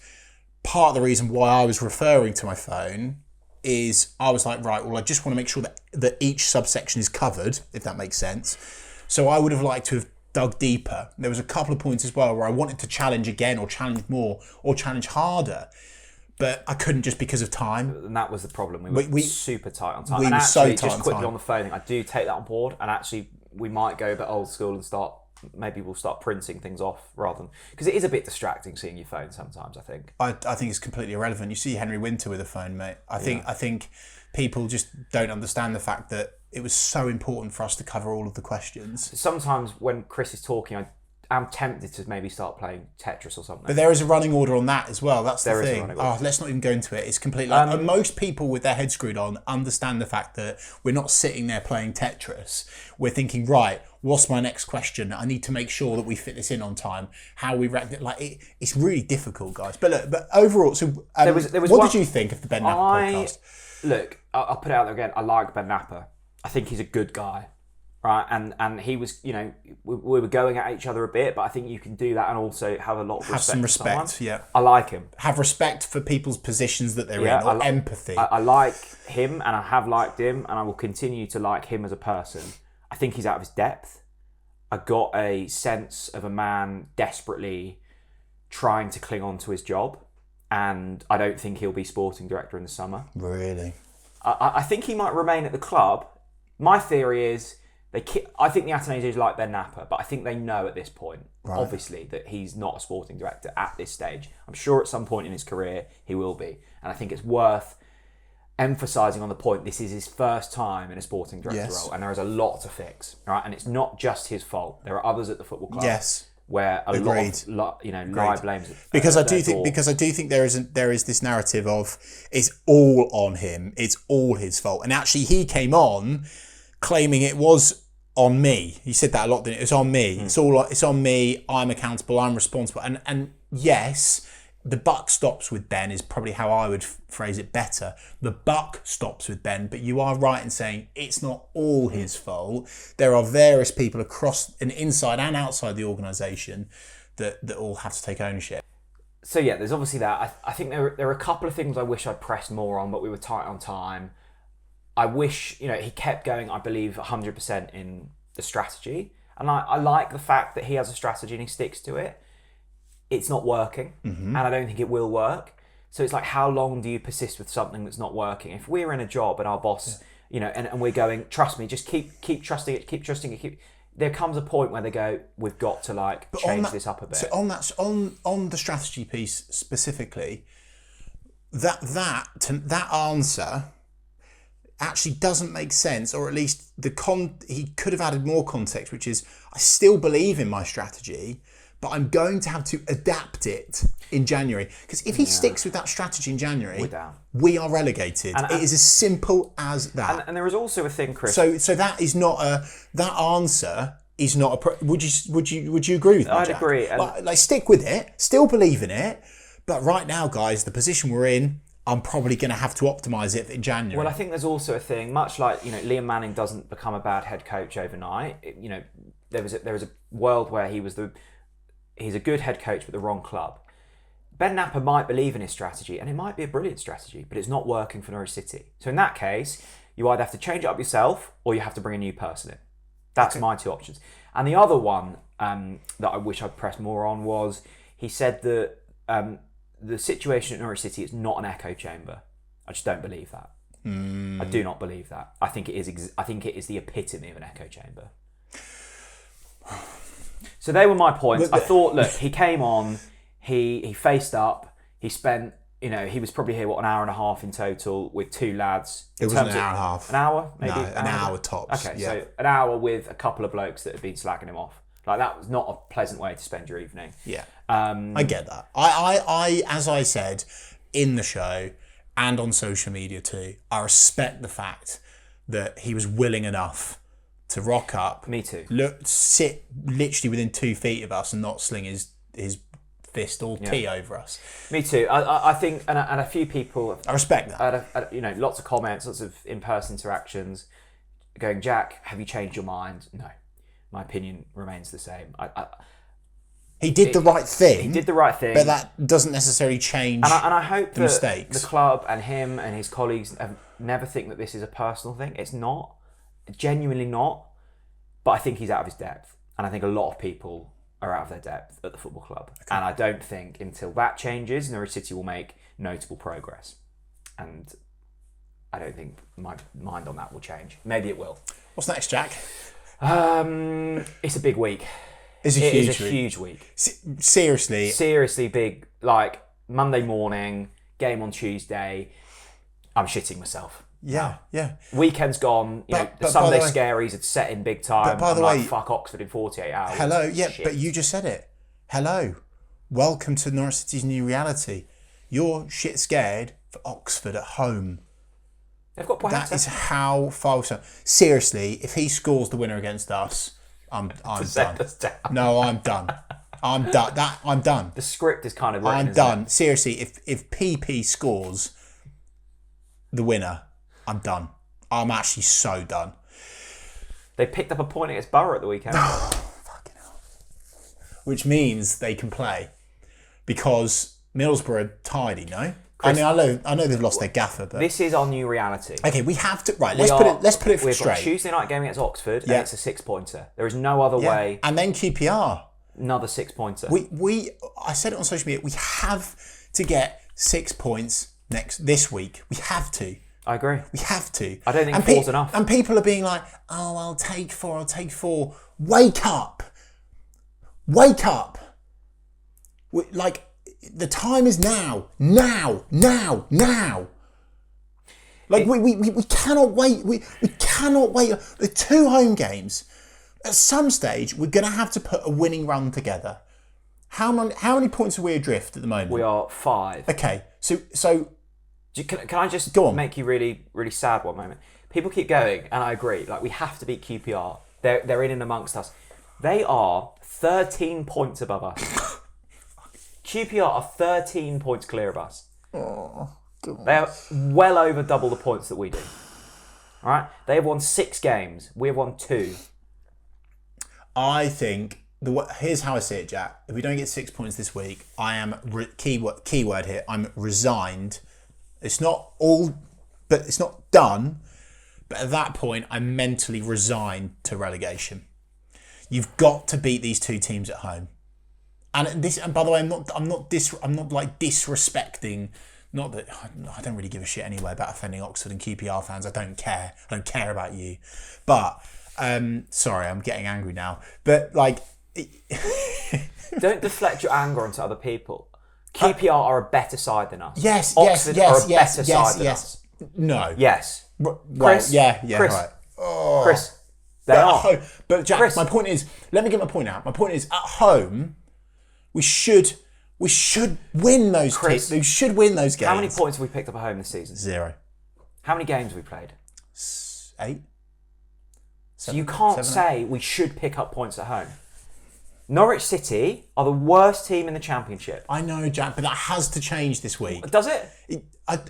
[SPEAKER 2] part of the reason why I was referring to my phone is I was like, right, well, I just want to make sure that each subsection is covered, if that makes sense. So I would have liked to have dug deeper. There was a couple of points as well where I wanted to challenge again, or challenge more, or challenge harder, but I couldn't just because of time.
[SPEAKER 1] And that was the problem. We were super tight on time.
[SPEAKER 2] We
[SPEAKER 1] and
[SPEAKER 2] were
[SPEAKER 1] actually,
[SPEAKER 2] so tight
[SPEAKER 1] just
[SPEAKER 2] on
[SPEAKER 1] quickly
[SPEAKER 2] time.
[SPEAKER 1] On the phone, I do take that on board, and actually we might go a bit old school and maybe we'll start printing things off rather than, because it is a bit distracting seeing your phone sometimes. I think
[SPEAKER 2] it's completely irrelevant. You see Henry Winter with a phone, mate. I think people just don't understand the fact that it was so important for us to cover all of the questions.
[SPEAKER 1] Sometimes when Chris is talking, I'm tempted to maybe start playing Tetris or something.
[SPEAKER 2] But there is a running order on that as well. That's the thing. Let's not even go into it. It's completely... and most people with their head screwed on understand the fact that we're not sitting there playing Tetris. We're thinking, right, what's my next question? I need to make sure that we fit this in on time. How we... it's really difficult, guys. But look, overall... So what did you think of the Ben Napper podcast?
[SPEAKER 1] Look, I'll put it out there again. I like Ben Napper. I think he's a good guy. Right, and he was, we were going at each other a bit, but I think you can do that and also have a lot of respect.
[SPEAKER 2] Have some respect, yeah.
[SPEAKER 1] I like him.
[SPEAKER 2] Have respect for people's positions that they're in, or empathy.
[SPEAKER 1] I like him, and I have liked him, and I will continue to like him as a person. I think he's out of his depth. I got a sense of a man desperately trying to cling on to his job, and I don't think he'll be sporting director in the summer.
[SPEAKER 2] Really?
[SPEAKER 1] I think he might remain at the club. My theory is... I think the Ateneides like Ben Napper, but I think they know at this point, obviously, that he's not a sporting director at this stage. I'm sure at some point in his career he will be. And I think it's worth emphasising on the point this is his first time in a sporting director role, and there is a lot to fix. Right? And it's not just his fault. There are others at the football club where a lot lie blames.
[SPEAKER 2] Because I do think there is this narrative of it's all on him, it's all his fault. And actually he came on claiming it was on me. He said that a lot, didn't it? It's on me. It's on me. I'm accountable. I'm responsible. And yes, the buck stops with Ben is probably how I would phrase it better. The buck stops with Ben, but you are right in saying it's not all his fault. There are various people across and inside and outside the organisation that all have to take ownership.
[SPEAKER 1] So yeah, there's obviously that. I think there are a couple of things I wish I'd pressed more on, but we were tight on time. I wish, he kept going, I believe, 100% in the strategy. And I like the fact that he has a strategy and he sticks to it. It's not working, and I don't think it will work. So it's like, how long do you persist with something that's not working? If we're in a job and our boss, and we're going, trust me, just keep trusting it, there comes a point where they go, we've got to change this up a bit.
[SPEAKER 2] So on the strategy piece specifically, that answer actually doesn't make sense, or at least he could have added more context, which is, I still believe in my strategy, but I'm going to have to adapt it in January. Because if he sticks with that strategy in January, we are relegated. And it is as simple as that.
[SPEAKER 1] And there is also a thing, Chris.
[SPEAKER 2] So that is not that answer is not a. Would you agree with me,
[SPEAKER 1] I'd
[SPEAKER 2] Jack?
[SPEAKER 1] agree.
[SPEAKER 2] Stick with it, still believe in it, but right now, guys, the position we're in, I'm probably going to have to optimise it in January.
[SPEAKER 1] Well, I think there's also a thing, much like, Liam Manning doesn't become a bad head coach overnight. There was a world where he he's a good head coach but the wrong club. Ben Napper might believe in his strategy, and it might be a brilliant strategy, but it's not working for Norwich City. So in that case, you either have to change it up yourself or you have to bring a new person in. That's my two options. And the other one that I wish I'd pressed more on was he said that the situation at Norwich City is not an echo chamber. I just don't believe that. I do not believe that. I think it is. I think it is the epitome of an echo chamber. So they were my points. I thought, look, he came on, he faced up, he spent, he was probably here, an hour and a half in total with two lads.
[SPEAKER 2] It was an hour and a half.
[SPEAKER 1] An hour? Maybe?
[SPEAKER 2] No, an hour tops.
[SPEAKER 1] Okay, so an hour with a couple of blokes that had been slagging him off. Like, that was not a pleasant way to spend your evening.
[SPEAKER 2] Yeah, I get that. I, as I said in the show and on social media too, I respect the fact that he was willing enough to rock up.
[SPEAKER 1] Me too.
[SPEAKER 2] Sit literally within 2 feet of us and not sling his fist all tea over us.
[SPEAKER 1] Me too. I think, and a few people.
[SPEAKER 2] I respect that.
[SPEAKER 1] Lots of comments, lots of in-person interactions, going, Jack, have you changed your mind? No, my opinion remains the same.
[SPEAKER 2] He did the right thing.
[SPEAKER 1] He did the right thing,
[SPEAKER 2] but that doesn't necessarily change.
[SPEAKER 1] And I hope
[SPEAKER 2] the mistakes.
[SPEAKER 1] The club and him and his colleagues never think that this is a personal thing. It's not, genuinely not. But I think he's out of his depth, and I think a lot of people are out of their depth at the football club. Okay. And I don't think until that changes, Norwich City will make notable progress. And I don't think my mind on that will change. Maybe it will.
[SPEAKER 2] What's next, Jack?
[SPEAKER 1] It's a big week.
[SPEAKER 2] It's a
[SPEAKER 1] huge week.
[SPEAKER 2] Seriously
[SPEAKER 1] big. Like, Monday morning, game on Tuesday. I'm shitting myself.
[SPEAKER 2] Yeah.
[SPEAKER 1] Weekend's gone. The Sunday scaries had set in big time.
[SPEAKER 2] But by the way,
[SPEAKER 1] fuck Oxford in 48 hours.
[SPEAKER 2] Hello, but you just said it. Hello. Welcome to Norwich City's new reality. You're shit scared for Oxford at home.
[SPEAKER 1] They've got points.
[SPEAKER 2] That is how far we've come. Seriously, if he scores the winner against us, I'm done. No, I'm done. I'm done. I'm done.
[SPEAKER 1] The script is kind of written.
[SPEAKER 2] I'm done. Seriously, if PP scores the winner, I'm done. I'm actually so done.
[SPEAKER 1] They picked up a point against Borough at the weekend.
[SPEAKER 2] Fucking hell. Which means they can play. Because Middlesbrough are tidy, no? Chris, I know they've lost their gaffer, but
[SPEAKER 1] this is our new reality.
[SPEAKER 2] Okay, we have to let's put it straight.
[SPEAKER 1] We've got a Tuesday night game against Oxford, and it's a 6-pointer. There is no other way.
[SPEAKER 2] And then QPR.
[SPEAKER 1] Another 6-pointer.
[SPEAKER 2] I said it on social media, we have to get 6 points this week. We have to.
[SPEAKER 1] I agree.
[SPEAKER 2] We have to.
[SPEAKER 1] I don't think 4's enough.
[SPEAKER 2] And people are being like, oh, I'll take 4. Wake up. Wake up. Like, the time is now. Now. Like, we cannot wait. We cannot wait. The 2 home games. At some stage, we're going to have to put a winning run together. How many points are we adrift at the moment?
[SPEAKER 1] We are 5.
[SPEAKER 2] Okay, so
[SPEAKER 1] can I just
[SPEAKER 2] go on.
[SPEAKER 1] Make you really, really sad one moment? People keep going, and I agree. Like, we have to beat QPR. They're in and amongst us. They are 13 points above us. QPR are 13 points clear of us.
[SPEAKER 2] Oh, God.
[SPEAKER 1] They are well over double the points that we do. All right? They have won 6 games. We have won 2.
[SPEAKER 2] I think here's how I see it, Jack. If we don't get 6 points this week, I am keyword here. I'm resigned. It's not all, but it's not done. But at that point, I'm mentally resigned to relegation. You've got to beat these 2 teams at home. And by the way, I'm not like disrespecting. Not that I don't really give a shit anyway about offending Oxford and QPR fans. I don't care. I don't care about you. But sorry, I'm getting angry now. But like,
[SPEAKER 1] don't deflect your anger onto other people. QPR are a better side than us.
[SPEAKER 2] Yes,
[SPEAKER 1] Oxford are a better side than us.
[SPEAKER 2] No.
[SPEAKER 1] Yes.
[SPEAKER 2] Chris. Yeah.
[SPEAKER 1] Chris,
[SPEAKER 2] right. Oh.
[SPEAKER 1] Chris. They are.
[SPEAKER 2] But Jack, Chris, my point is, let me get my point out. My point is, at home, we should win those.
[SPEAKER 1] Chris,
[SPEAKER 2] we should win those games.
[SPEAKER 1] How many points have we picked up at home this season?
[SPEAKER 2] 0.
[SPEAKER 1] How many games have we played?
[SPEAKER 2] 8.
[SPEAKER 1] So you can't say we should pick up points at home. Norwich City are the worst team in the Championship.
[SPEAKER 2] I know, Jack, but that has to change this week.
[SPEAKER 1] Does it?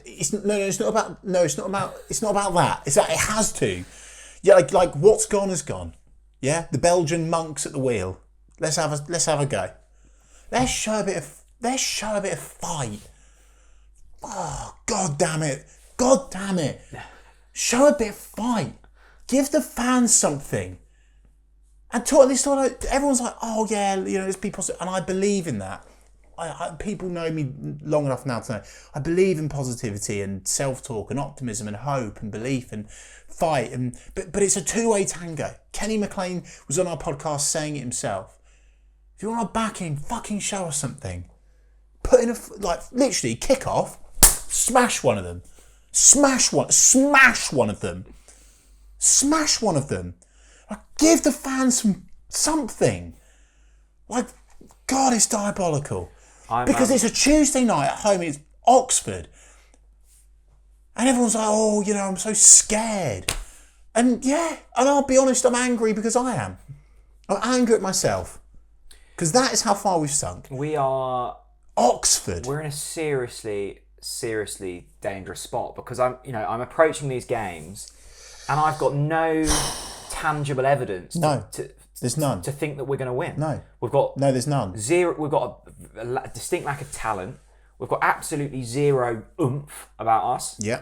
[SPEAKER 2] It's not about that. It's that it has to. Yeah, like what's gone has gone. Yeah, the Belgian monks at the wheel. Let's have a go. Let's show a bit of fight. Oh, God damn it. Show a bit of fight. Give the fans something. And everyone's like, oh yeah, let's be positive. And I believe in that. People know me long enough now to know I believe in positivity and self-talk and optimism and hope and belief and fight. But it's a two-way tango. Kenny McLean was on our podcast saying it himself. If you want to back him, fucking show us something. Put in literally kick off, smash one of them. Smash one of them. Give the fans something. God, it's diabolical. Because it's a Tuesday night at home, it's Oxford. And everyone's like, oh, I'm so scared. And I'll be honest, I'm angry because I am. I'm angry at myself. Because that is how far we've sunk.
[SPEAKER 1] We are...
[SPEAKER 2] Oxford.
[SPEAKER 1] We're in a seriously dangerous spot because I'm approaching these games and I've got no tangible evidence
[SPEAKER 2] there's none.
[SPEAKER 1] To think that we're going to win.
[SPEAKER 2] No.
[SPEAKER 1] There's
[SPEAKER 2] none.
[SPEAKER 1] Zero. We've got a distinct lack of talent. We've got absolutely zero oomph about us.
[SPEAKER 2] Yeah.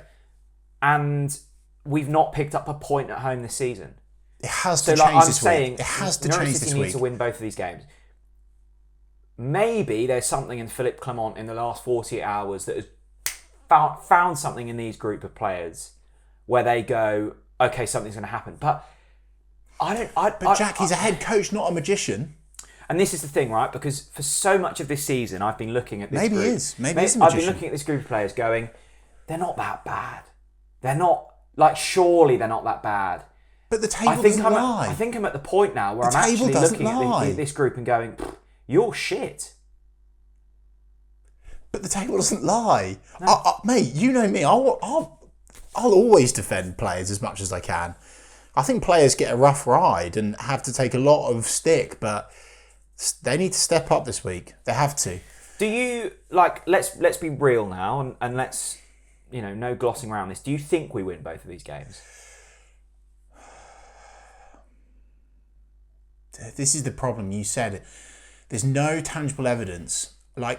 [SPEAKER 1] And we've not picked up a point at home this season.
[SPEAKER 2] It has to change this week.
[SPEAKER 1] It has to change this week. Norwich City needs to win both of these games. Maybe there's something in Philippe Clement in the last 48 hours that has found something in these group of players where they go, okay, something's going to happen. But
[SPEAKER 2] Jack, he's a head coach, not a magician.
[SPEAKER 1] And this is the thing, right? Because for so much of this season, I've been looking at this
[SPEAKER 2] Maybe
[SPEAKER 1] group.
[SPEAKER 2] he is a magician.
[SPEAKER 1] I've been looking at this group of players going, they're not that bad. They're not, surely they're not that bad.
[SPEAKER 2] But the table doesn't lie.
[SPEAKER 1] I think I'm at the point now where I'm actually looking at this group and going, you're shit.
[SPEAKER 2] But the table doesn't lie. No. Mate, you know me. I'll always defend players as much as I can. I think players get a rough ride and have to take a lot of stick, but they need to step up this week. They have to.
[SPEAKER 1] Do you, let's be real now and let's, no glossing around this. Do you think we win both of these games?
[SPEAKER 2] This is the problem. You said it. There's no tangible evidence. I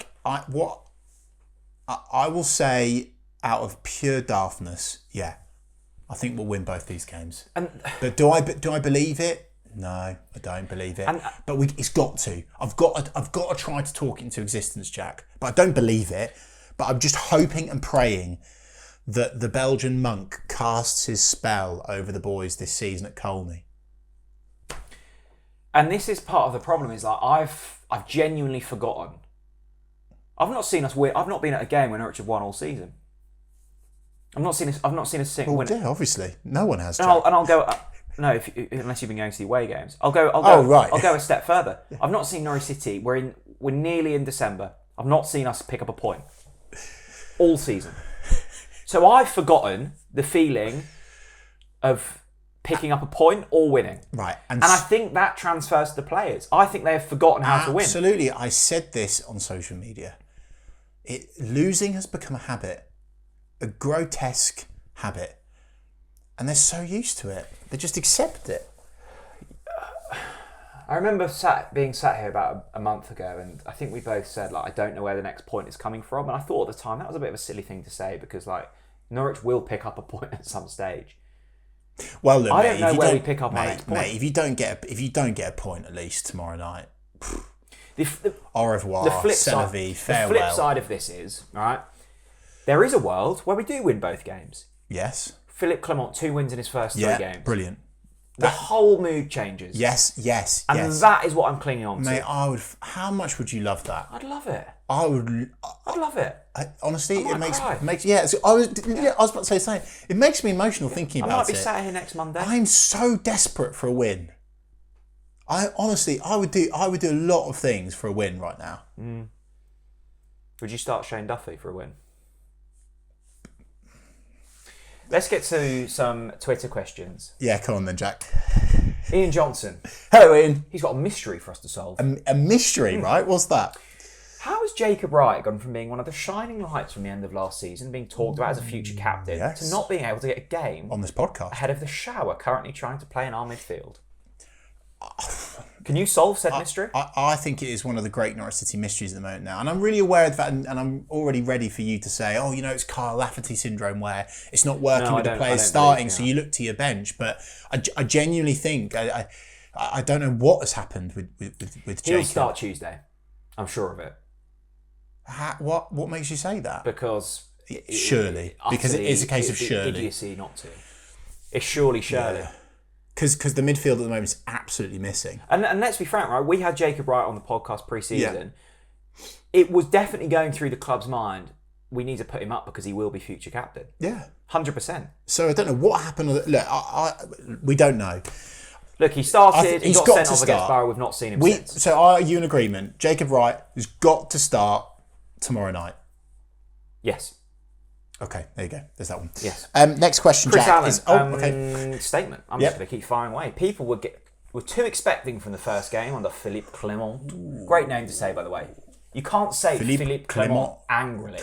[SPEAKER 2] will say, out of pure daftness, I think we'll win both these games. But do I believe it? No, I don't believe it. But it's got to. I've got to try to talk it into existence, Jack. But I don't believe it. But I'm just hoping and praying that the Belgian monk casts his spell over the boys this season at Colney.
[SPEAKER 1] And this is part of the problem. Is I've genuinely forgotten. I've not seen us win. I've not been at a game where Norwich have won all season. I've not seen a single win.
[SPEAKER 2] Yeah, obviously, no one has.
[SPEAKER 1] I'll go. No, unless you've been going to the away games, I'll go.
[SPEAKER 2] Right.
[SPEAKER 1] I'll go a step further. Yeah. I've not seen Norwich City. We're nearly in December. I've not seen us pick up a point all season. So I've forgotten the feeling of picking up a point or winning.
[SPEAKER 2] Right,
[SPEAKER 1] and I think that transfers to the players. I think they have forgotten how to win.
[SPEAKER 2] Absolutely, I said this on social media. Losing has become a habit. A grotesque habit, and they're so used to it, they just accept it.
[SPEAKER 1] I remember being sat here about a month ago, and I think we both said I don't know where the next point is coming from, and I thought at the time that was a bit of a silly thing to say because Norwich will pick up a point at some stage.
[SPEAKER 2] Well, look,
[SPEAKER 1] I don't know where we pick up our next point.
[SPEAKER 2] Mate, if you don't get a point at least tomorrow night, au revoir, farewell.
[SPEAKER 1] The flip side of this is right. There is a world where we do win both games.
[SPEAKER 2] Yes.
[SPEAKER 1] Philippe Clement, 2 wins in his first 3 games.
[SPEAKER 2] Brilliant.
[SPEAKER 1] The whole mood changes.
[SPEAKER 2] Yes.
[SPEAKER 1] And that is what I'm clinging on to.
[SPEAKER 2] Mate, how much would you love that?
[SPEAKER 1] I'd love it.
[SPEAKER 2] I'd
[SPEAKER 1] love it.
[SPEAKER 2] Honestly, it makes
[SPEAKER 1] cry.
[SPEAKER 2] I was about to say the same. It makes me emotional thinking about it.
[SPEAKER 1] I might be sat here next Monday.
[SPEAKER 2] I'm so desperate for a win. I would do a lot of things for a win right now.
[SPEAKER 1] Would you start Shane Duffy for a win? Let's get to some Twitter questions.
[SPEAKER 2] Yeah, come on then, Jack.
[SPEAKER 1] Ian Johnson.
[SPEAKER 2] Hello, Ian.
[SPEAKER 1] He's got a mystery for us to solve.
[SPEAKER 2] A mystery, right? What's that?
[SPEAKER 1] How has Jacob Wright gone from being one of the shining lights from the end of last season, being talked about as a future captain, to not being able to get a game
[SPEAKER 2] on this podcast
[SPEAKER 1] ahead of the Shower, currently trying to play in our midfield? Can you solve said mystery?
[SPEAKER 2] I think it is one of the great Norwich City mysteries at the moment now. And I'm really aware of that, and I'm already ready for you to say, oh, it's Kyle Lafferty syndrome where it's not working with the players starting, so you look to your bench. But I genuinely think, I don't know what has happened with Jacob.
[SPEAKER 1] He'll start Tuesday. I'm sure of it.
[SPEAKER 2] What makes you say that?
[SPEAKER 1] Because...
[SPEAKER 2] Surely. Because it is a case of surely.
[SPEAKER 1] Idiocy not to. It's surely Shirley.
[SPEAKER 2] Yeah. Because the midfield at the moment is absolutely missing.
[SPEAKER 1] And let's be frank, right? We had Jacob Wright on the podcast pre-season. Yeah. It was definitely going through the club's mind, we need to put him up because he will be future captain.
[SPEAKER 2] Yeah.
[SPEAKER 1] 100%.
[SPEAKER 2] So I don't know what happened. Look, we don't know.
[SPEAKER 1] Look, he started, he got sent off against Barrow. We've not seen him since.
[SPEAKER 2] So are you in agreement? Jacob Wright has got to start tomorrow night?
[SPEAKER 1] Yes.
[SPEAKER 2] Okay, there you go. There's that one.
[SPEAKER 1] Yes.
[SPEAKER 2] Next question,
[SPEAKER 1] Chris
[SPEAKER 2] Jack.
[SPEAKER 1] Allen,
[SPEAKER 2] Okay.
[SPEAKER 1] Statement. I'm just going to keep firing away. People were too expecting from the first game under Philippe Clement. Ooh. Great name to say, by the way. You can't say Philippe Clement angrily.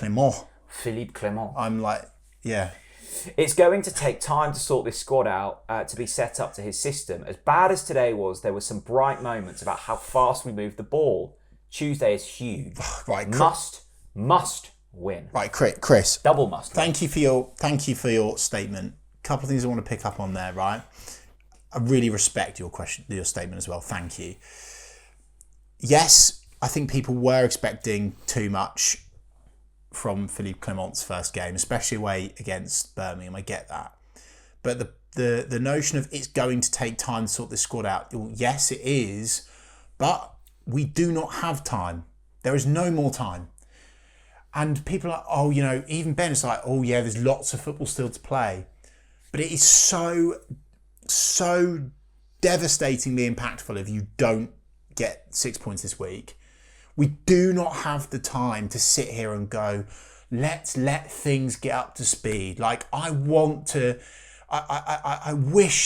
[SPEAKER 1] Philippe Clement.
[SPEAKER 2] I'm like, yeah.
[SPEAKER 1] It's going to take time to sort this squad out to be set up to his system. As bad as today was, there were some bright moments about how fast we moved the ball. Tuesday is huge.
[SPEAKER 2] Right,
[SPEAKER 1] must win.
[SPEAKER 2] Right, Chris.
[SPEAKER 1] Double must.
[SPEAKER 2] Thank you for your statement. A couple of things I want to pick up on there. Right, I really respect your statement as well. Thank you. Yes, I think people were expecting too much from Philippe Clement's first game, especially away against Birmingham. I get that, but the notion of it's going to take time to sort this squad out. Well, yes, it is, but we do not have time. There is no more time. And people are, even Ben is like, oh yeah, there's lots of football still to play. But it is so devastatingly impactful if you don't get 6 points this week. We do not have the time to sit here and go, let's let things get up to speed. Like I wish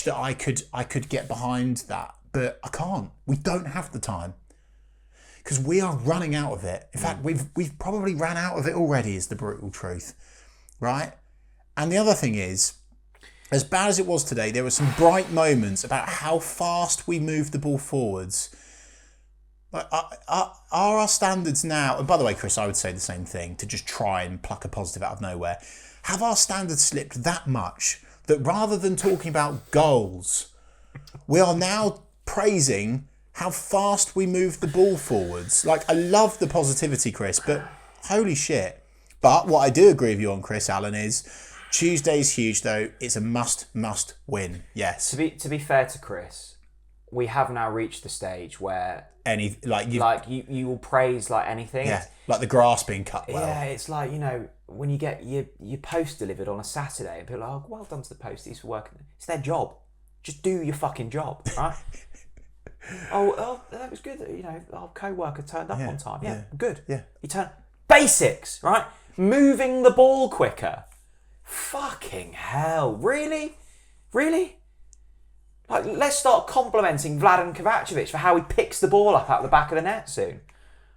[SPEAKER 2] that I could get behind that, but I can't. We don't have the time. Because we are running out of it. In fact, we've probably ran out of it already, is the brutal truth. Right? And the other thing is, as bad as it was today, there were some bright moments about how fast we moved the ball forwards. Like, are our standards now... And by the way, Chris, I would say the same thing, to just try and pluck a positive out of nowhere. Have our standards slipped that much that rather than talking about goals, we are now praising... how fast we move the ball forwards. Like, I love the positivity, Chris, but holy shit. But what I do agree with you on, Chris Allen, is Tuesday's huge, though. It's a must win. Yes.
[SPEAKER 1] To be fair to Chris, we have now reached the stage where you will praise like anything.
[SPEAKER 2] Yeah, like the grass being cut well.
[SPEAKER 1] Yeah, it's like, when you get your post delivered on a Saturday and people are like, oh, well done to the posties for working. It's their job. Just do your fucking job, right? Oh, that was good. Our co-worker turned up on time. Yeah, good.
[SPEAKER 2] Yeah.
[SPEAKER 1] He turned... Basics, right? Moving the ball quicker. Fucking hell. Really? Really? Like, let's start complimenting Vladan Kovacevic for how he picks the ball up out the back of the net soon.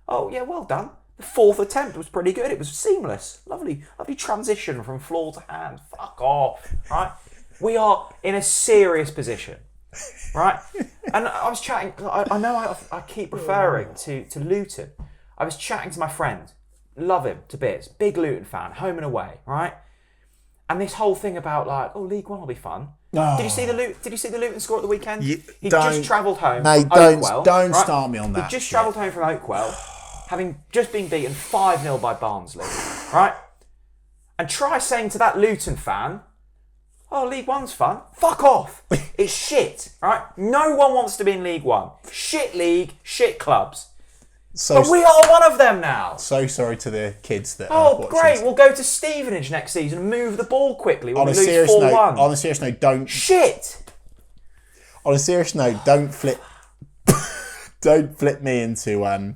[SPEAKER 1] Oh, yeah, well done. The fourth attempt was pretty good. It was seamless. Lovely transition from floor to hand. Fuck off, right? We are in a serious position. Right? And I was chatting, I know I keep referring to Luton. I was chatting to my friend, love him to bits, big Luton fan, home and away, right? And this whole thing about League One will be fun. Oh. Did you see the Luton score at the weekend? He just travelled home from Oakwell.
[SPEAKER 2] Don't start me on that.
[SPEAKER 1] He just travelled home from Oakwell, having just been beaten 5-0 by Barnsley, right? And try saying to that Luton fan, oh, League One's fun. Fuck off. It's shit, right? No one wants to be in League One. Shit league, shit clubs. But we are one of them now.
[SPEAKER 2] So sorry to the kids that
[SPEAKER 1] are watching. Great. We'll go to Stevenage next season and move the ball quickly when we lose 4-1.
[SPEAKER 2] On a serious note, don't...
[SPEAKER 1] Shit.
[SPEAKER 2] On a serious note, don't flip me into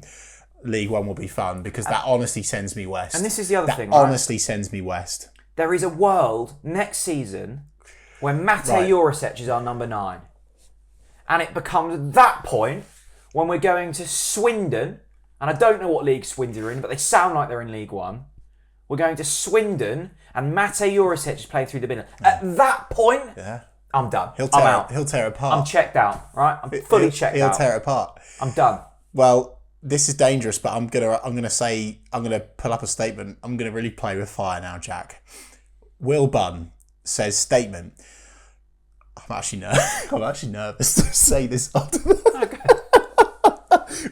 [SPEAKER 2] League One will be fun, because that honestly sends me west.
[SPEAKER 1] And this is the other thing,
[SPEAKER 2] right? Honestly sends me west.
[SPEAKER 1] There is a world next season where Mate Jurisic is our number 9. And it becomes that point when we're going to Swindon, and I don't know what league Swindon are in, but they sound like they're in League One. We're going to Swindon, and Mate Jurisic is playing through the middle. At that point, I'm done.
[SPEAKER 2] He'll
[SPEAKER 1] I'm
[SPEAKER 2] tear.
[SPEAKER 1] out.
[SPEAKER 2] He'll tear it apart.
[SPEAKER 1] I'm checked out. Right. I'm fully checked out.
[SPEAKER 2] He'll tear it apart.
[SPEAKER 1] I'm done.
[SPEAKER 2] Well, this is dangerous, but I'm gonna pull up a statement. I'm gonna really play with fire now, Jack. Will Bunn says statement. I'm actually nervous to say this.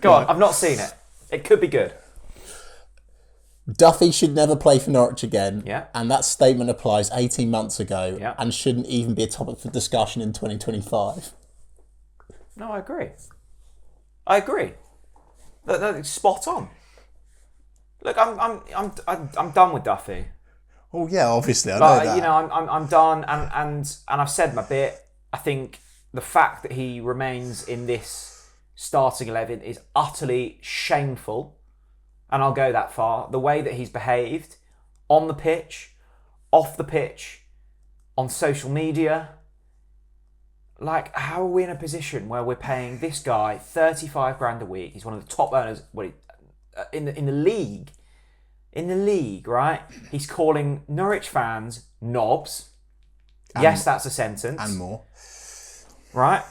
[SPEAKER 1] Go on. I've not seen it. It could be good.
[SPEAKER 2] Duffy should never play for Norwich again.
[SPEAKER 1] Yeah.
[SPEAKER 2] And that statement applies 18 months ago
[SPEAKER 1] Yeah.
[SPEAKER 2] and shouldn't even be a topic for discussion in 2025.
[SPEAKER 1] No, I agree. That's spot on. Look, I'm done with Duffy.
[SPEAKER 2] Oh yeah, obviously I know that.
[SPEAKER 1] You know, I'm done, and I've said my bit. I think the fact that he remains in this starting 11 is utterly shameful, and I'll go that far. The way that he's behaved on the pitch, off the pitch, on social media. Like, how are we in a position where we're paying this guy 35 grand a week? He's one of the top earners in the league. In the league, right? He's calling Norwich fans knobs. Yes, that's a sentence.
[SPEAKER 2] And more.
[SPEAKER 1] Right?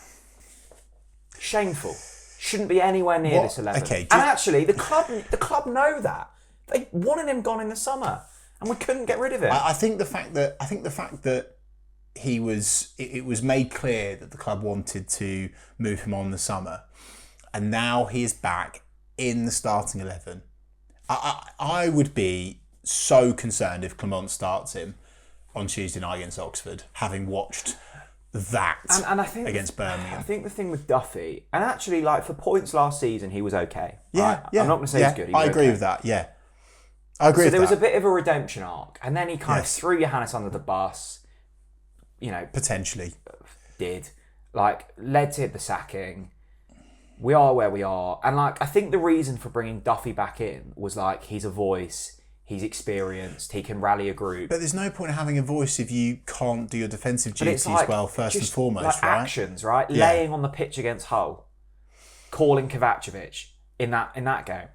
[SPEAKER 1] Shameful. Shouldn't be anywhere near this 11.
[SPEAKER 2] Okay,
[SPEAKER 1] and actually, the club know that. They wanted him gone in the summer, and we couldn't get rid of him.
[SPEAKER 2] I think the fact that it was made clear that the club wanted to move him on in the summer, and now he is back in the starting 11. I would be so concerned if Clement starts him on Tuesday night against Oxford, having watched that
[SPEAKER 1] and I think
[SPEAKER 2] against Birmingham.
[SPEAKER 1] I think the thing with Duffy, and actually, like, for points last season, he was okay.
[SPEAKER 2] Yeah,
[SPEAKER 1] right?
[SPEAKER 2] yeah.
[SPEAKER 1] I'm not going to say he's good. He was
[SPEAKER 2] I agree
[SPEAKER 1] okay.
[SPEAKER 2] with that. Yeah, I agree.
[SPEAKER 1] So
[SPEAKER 2] with
[SPEAKER 1] there was
[SPEAKER 2] that.
[SPEAKER 1] a bit of a redemption arc, and then he kind of threw Johannes under the bus. You know,
[SPEAKER 2] Potentially
[SPEAKER 1] led to the sacking. We are where we are, and like, I think the reason for bringing Duffy back in was like, he's a voice. He's experienced. He can rally a group.
[SPEAKER 2] But there's no point in having a voice if you can't do your defensive duties well, first and foremost,
[SPEAKER 1] like
[SPEAKER 2] right?
[SPEAKER 1] Actions, right?
[SPEAKER 2] Yeah.
[SPEAKER 1] Laying on the pitch against Hull, calling Kovacevic in that game,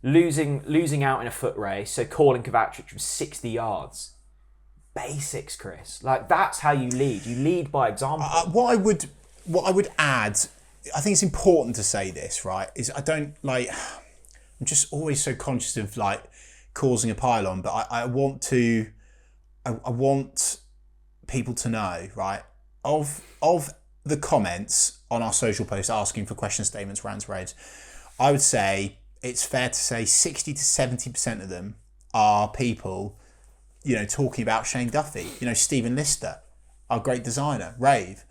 [SPEAKER 1] losing out in a foot race, so calling Kovacevic from 60 yards. Basics, Chris. Like, that's how you lead. You lead by example.
[SPEAKER 2] What I would add, I think it's important to say this, right? Is I'm just always so conscious of like causing a pylon, but I want people to know, right, of the comments on our social posts asking for question statements, rants, raves. I would say it's fair to say 60 to 70% of them are people, you know, talking about Shane Duffy. You know, Stephen Lister, our great designer, rave.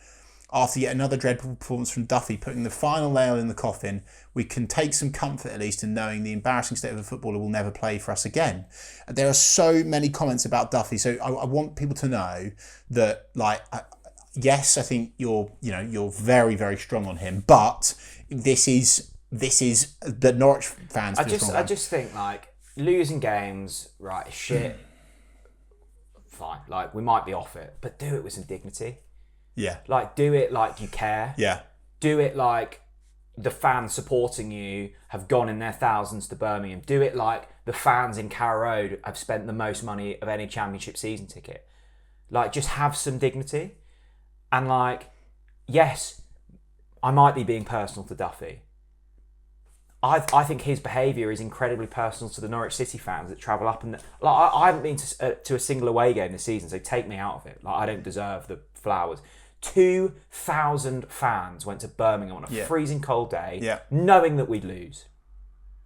[SPEAKER 2] After yet another dreadful performance from Duffy, putting the final nail in the coffin, we can take some comfort at least in knowing the embarrassing state of a footballer will never play for us again. There are so many comments about Duffy, so I want people to know that, like, yes, I think you're very, very strong on him, but this is the Norwich fans.
[SPEAKER 1] I just think, like, losing games, right, is shit. Fine, like, we might be off it, but do it with some dignity.
[SPEAKER 2] Yeah.
[SPEAKER 1] Like, do it like you care.
[SPEAKER 2] Yeah.
[SPEAKER 1] Do it like the fans supporting you have gone in their thousands to Birmingham. Do it like the fans in Carrow Road have spent the most money of any championship season ticket. Like, just have some dignity. And like, yes, I might be being personal to Duffy. I think his behaviour is incredibly personal to the Norwich City fans that travel up and like, I haven't been to a single away game this season, so take me out of it. Like, I don't deserve the flowers. 2,000 fans went to Birmingham on a freezing cold day, knowing that we'd lose.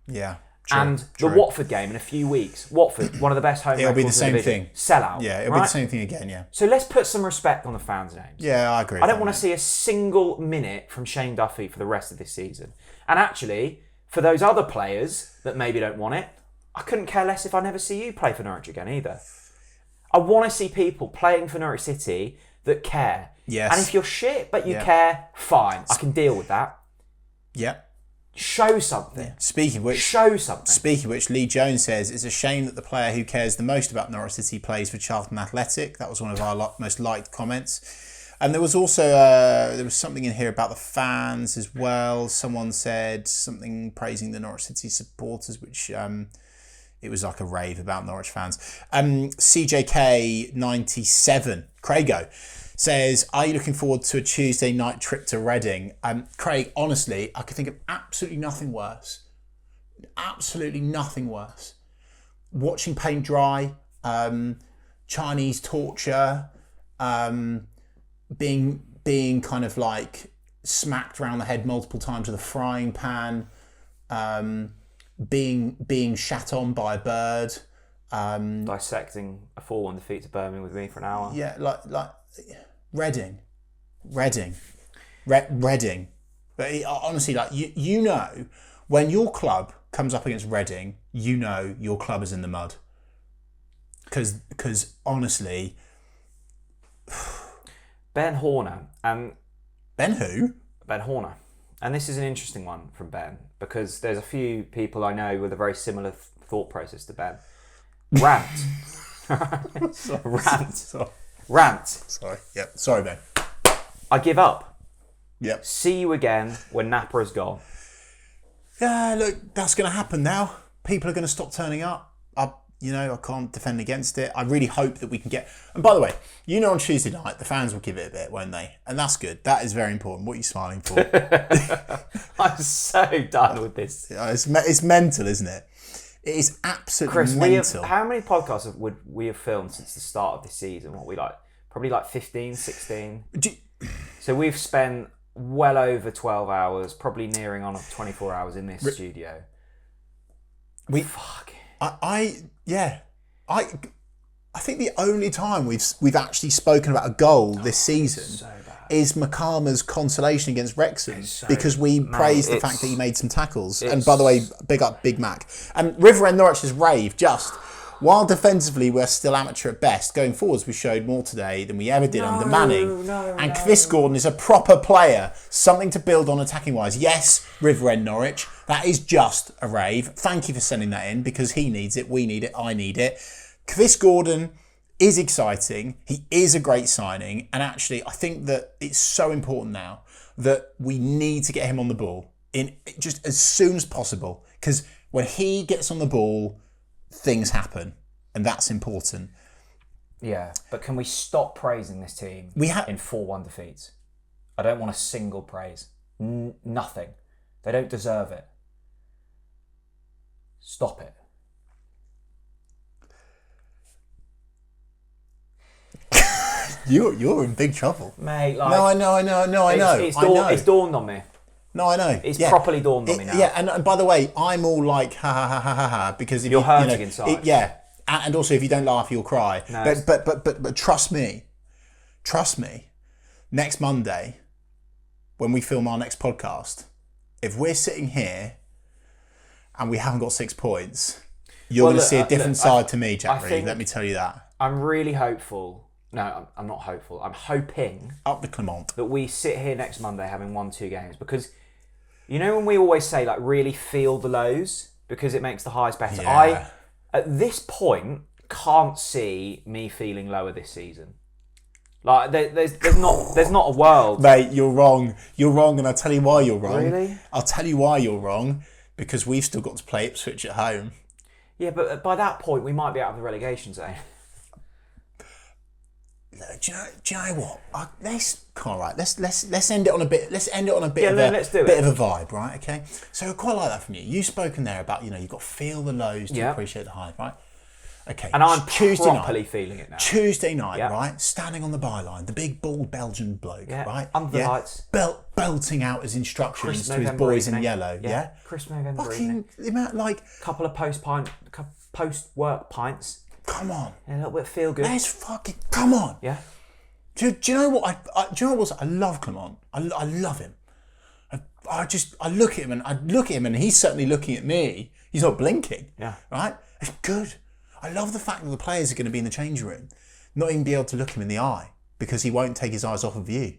[SPEAKER 2] Yeah.
[SPEAKER 1] True. The Watford game in a few weeks. Watford, one of the best home
[SPEAKER 2] it'll
[SPEAKER 1] records
[SPEAKER 2] be the same
[SPEAKER 1] in the division.
[SPEAKER 2] thing.
[SPEAKER 1] Sellout.
[SPEAKER 2] Yeah, it'll be the same thing again. Yeah.
[SPEAKER 1] So let's put some respect on the fans' names.
[SPEAKER 2] Yeah, I agree.
[SPEAKER 1] I don't want to see a single minute from Shane Duffy for the rest of this season. And actually, for those other players that maybe don't want it, I couldn't care less if I never see you play for Norwich again either. I want to see people playing for Norwich City that care.
[SPEAKER 2] Yes.
[SPEAKER 1] And if you're shit but you care, fine. I can deal with that.
[SPEAKER 2] Yeah.
[SPEAKER 1] Show something.
[SPEAKER 2] Speaking of which, Lee Jones says it's a shame that the player who cares the most about Norwich City plays for Charlton Athletic. That was one of our most liked comments. And there was also there was something in here about the fans as well. Someone said something praising the Norwich City supporters, which it was like a rave about Norwich fans. CJK97, Craigo says, are you looking forward to a Tuesday night trip to Reading? Craig, honestly, I could think of absolutely nothing worse. Absolutely nothing worse. Watching paint dry, Chinese torture, being kind of like smacked around the head multiple times with a frying pan, being shat on by a bird,
[SPEAKER 1] dissecting a 4-1 defeat to Birmingham with me for an hour.
[SPEAKER 2] Yeah, like Reading. But honestly, like you know, when your club comes up against Reading, you know your club is in the mud. Because honestly,
[SPEAKER 1] Ben Horner
[SPEAKER 2] Ben who?
[SPEAKER 1] Ben Horner, and this is an interesting one from Ben because there's a few people I know with a very similar thought process to Ben. Rant. Rant.
[SPEAKER 2] Sorry. Yep. Sorry, Ben.
[SPEAKER 1] I give up.
[SPEAKER 2] Yep.
[SPEAKER 1] See you again when Napa is gone.
[SPEAKER 2] Yeah, look, that's going to happen now. People are going to stop turning up. I can't defend against it. I really hope that we can get... And by the way, on Tuesday night, the fans will give it a bit, won't they? And that's good. That is very important. What are you smiling for?
[SPEAKER 1] I'm so done with this.
[SPEAKER 2] It's mental, isn't it? It is absolutely mental.
[SPEAKER 1] How many podcasts would we have filmed since the start of this season? Probably 15, 16. So we've spent well over 12 hours, probably nearing on 24 hours in this studio. I think the only time we've actually spoken about a goal this season is Makama's consolation against Wrexham because we praised the fact that he made some tackles. And by the way, big up Big Mac. And River and Norwich's rave while defensively we're still amateur at best, going forwards we showed more today than we ever did under Manning. And Chris Gordon is a proper player, something to build on attacking wise. Yes, River End Norwich, that is just a rave. Thank you for sending that in because he needs it, we need it, I need it. Chris Gordon is exciting. He is a great signing. And actually, I think that it's so important now that we need to get him on the ball in just as soon as possible. Because when he gets on the ball, things happen. And that's important. Yeah, but can we stop praising this team in 4-1 defeats? I don't want a single praise. Nothing. They don't deserve it. Stop it.
[SPEAKER 2] You're in big trouble,
[SPEAKER 1] mate.
[SPEAKER 2] No, I know.
[SPEAKER 1] It's dawned on me.
[SPEAKER 2] No, I know.
[SPEAKER 1] It's properly dawned on me now.
[SPEAKER 2] Yeah, and by the way, I'm all like ha because if
[SPEAKER 1] you're hurting inside.
[SPEAKER 2] And also if you don't laugh, you'll cry. No, but trust me. Next Monday, when we film our next podcast, if we're sitting here and we haven't got 6 points, you're going to see a different side to me, Jack Reed. Let me tell you that.
[SPEAKER 1] I'm really hopeful. No, I'm not hopeful. I'm hoping
[SPEAKER 2] up the Clement
[SPEAKER 1] that we sit here next Monday having won 2 games because when we always say really feel the lows because it makes the highs better. Yeah. I at this point can't see me feeling lower this season. Like there's not a world.
[SPEAKER 2] Mate, you're wrong, and I'll tell you why you're wrong.
[SPEAKER 1] Really?
[SPEAKER 2] I'll tell you why you're wrong because we've still got to play Ipswich at home.
[SPEAKER 1] Yeah, but by that point we might be out of the relegation zone.
[SPEAKER 2] Do you know what? Let's end it on a bit. Let's end it on a bit of a vibe, right? Okay. So I quite like that from you. You've spoken there about you've got to feel the lows to appreciate the highs, right? Okay.
[SPEAKER 1] And I'm properly feeling it now.
[SPEAKER 2] Tuesday night, right? Standing on the byline, the big bald Belgian bloke, right?
[SPEAKER 1] Under the lights,
[SPEAKER 2] belting out his instructions to his boys in yellow, yeah.
[SPEAKER 1] Crisp November
[SPEAKER 2] fucking the amount
[SPEAKER 1] couple of post work pints.
[SPEAKER 2] Come on.
[SPEAKER 1] Yeah, a little bit feel good.
[SPEAKER 2] Let's fucking come on.
[SPEAKER 1] Yeah.
[SPEAKER 2] Do you know what I love Clement. I love him. I look at him and he's certainly looking at me. He's not blinking.
[SPEAKER 1] Yeah.
[SPEAKER 2] Right? It's good. I love the fact that the players are going to be in the changing room, not even be able to look him in the eye because he won't take his eyes off of you.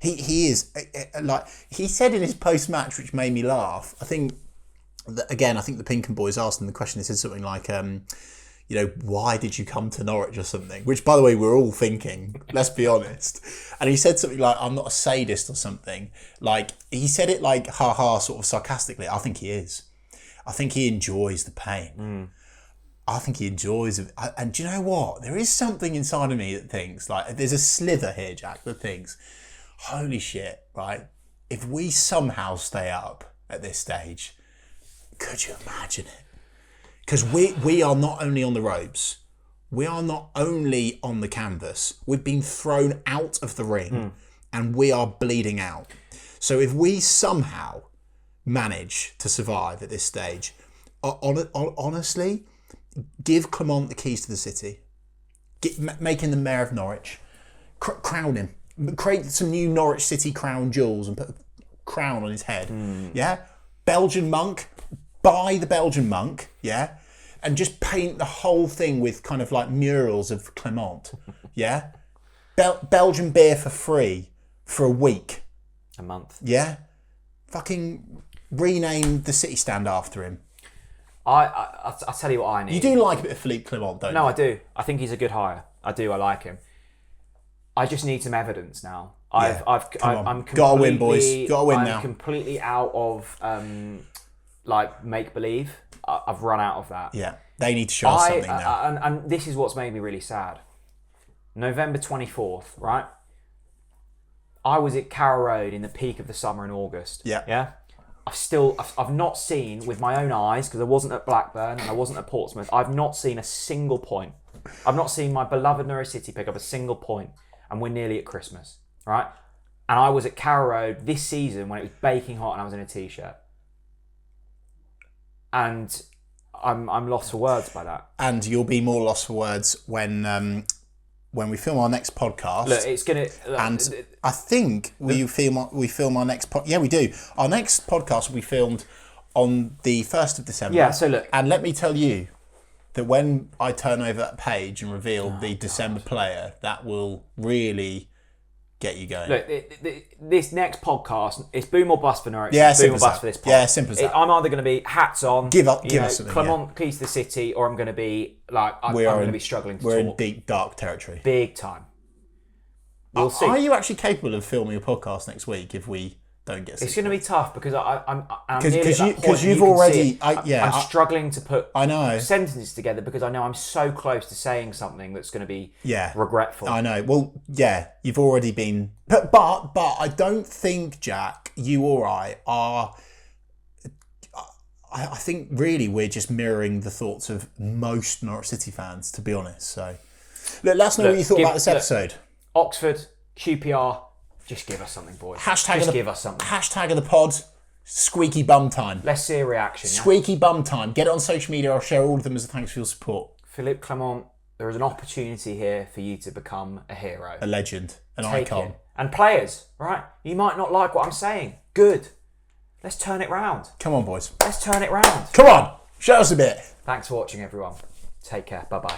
[SPEAKER 2] He is like he said in his post match, which made me laugh. I think the Pinkham boys asked him the question. He said something like, why did you come to Norwich or something? Which, by the way, we're all thinking, let's be honest. And he said something like, I'm not a sadist or something. Like, he said it like, ha-ha, sort of sarcastically. I think he is. I think he enjoys the pain. I I think he enjoys it. And do you know what? There is something inside of me that thinks, like, there's a slither here, Jack, that thinks, holy shit, right? If we somehow stay up at this stage, could you imagine it? Because we are not only on the ropes, we are not only on the canvas, we've been thrown out of the ring and we are bleeding out. So if we somehow manage to survive at this stage, honestly, give Clement the keys to the city. Make him the mayor of Norwich. Crown him. Create some new Norwich City crown jewels and put a crown on his head. Yeah? Belgian monk. Buy the Belgian monk. Yeah? And just paint the whole thing with kind of like murals of Clement. Yeah? Belgian beer for free for a week.
[SPEAKER 1] A month.
[SPEAKER 2] Yeah? Fucking rename the city stand after him.
[SPEAKER 1] I'll tell you what I need.
[SPEAKER 2] You do like a bit of Philippe Clement, don't you?
[SPEAKER 1] No, I do. I think he's a good hire. I do. I like him. I just need some evidence now. I'm completely,
[SPEAKER 2] gotta win, boys. Gotta win now.
[SPEAKER 1] I'm completely out of like make believe. I've run out of that.
[SPEAKER 2] Yeah, they need to show us something now.
[SPEAKER 1] And this is what's made me really sad. November 24th, right? I was at Carrow Road in the peak of the summer in August.
[SPEAKER 2] Yeah.
[SPEAKER 1] Yeah. I've not seen with my own eyes, because I wasn't at Blackburn and I wasn't at Portsmouth, I've not seen a single point. I've not seen my beloved Norwich City pick up a single point, and we're nearly at Christmas, right? And I was at Carrow Road this season when it was baking hot and I was in a t-shirt. And I'm lost for words by that.
[SPEAKER 2] And you'll be more lost for words when we film our next podcast.
[SPEAKER 1] Look, it's gonna.
[SPEAKER 2] And I think we film our next podcast. Yeah, we do. Our next podcast will be filmed on the 1st of December.
[SPEAKER 1] Yeah. So look,
[SPEAKER 2] and let me tell you that when I turn over that page and reveal the December player, that will really get you going.
[SPEAKER 1] Look, this next podcast, it's boom or bust for Norwich.
[SPEAKER 2] Yeah,
[SPEAKER 1] boom or bust for this podcast.
[SPEAKER 2] Yeah, simple as that.
[SPEAKER 1] I'm either going to be hats on,
[SPEAKER 2] give us something.
[SPEAKER 1] Clement keys to the city, or I'm going to be like I'm going to be struggling to talk.
[SPEAKER 2] We're in deep dark territory,
[SPEAKER 1] big time. We'll see.
[SPEAKER 2] Are you actually capable of filming a podcast next week if we don't get?
[SPEAKER 1] It's going to be tough because I'm
[SPEAKER 2] because you've already.
[SPEAKER 1] I'm struggling to put
[SPEAKER 2] I know
[SPEAKER 1] sentences together because I know I'm so close to saying something that's going to be regretful.
[SPEAKER 2] I know. Well, yeah, you've already been, but I don't think, Jack, you or I are. I think really we're just mirroring the thoughts of most Norwich City fans, to be honest. So, let us know what you thought about this episode.
[SPEAKER 1] Oxford, QPR, just give us something, boys. Give us something.
[SPEAKER 2] Hashtag of the pod, squeaky bum time.
[SPEAKER 1] Let's see a reaction.
[SPEAKER 2] Squeaky bum time. Get it on social media. I'll share all of them as a thanks for your support.
[SPEAKER 1] Philippe Clement, there is an opportunity here for you to become a hero.
[SPEAKER 2] A legend. An icon.
[SPEAKER 1] And players, right? You might not like what I'm saying. Good. Let's turn it round.
[SPEAKER 2] Come on, boys.
[SPEAKER 1] Let's turn it round.
[SPEAKER 2] Come on. Show us a bit.
[SPEAKER 1] Thanks for watching, everyone. Take care. Bye-bye.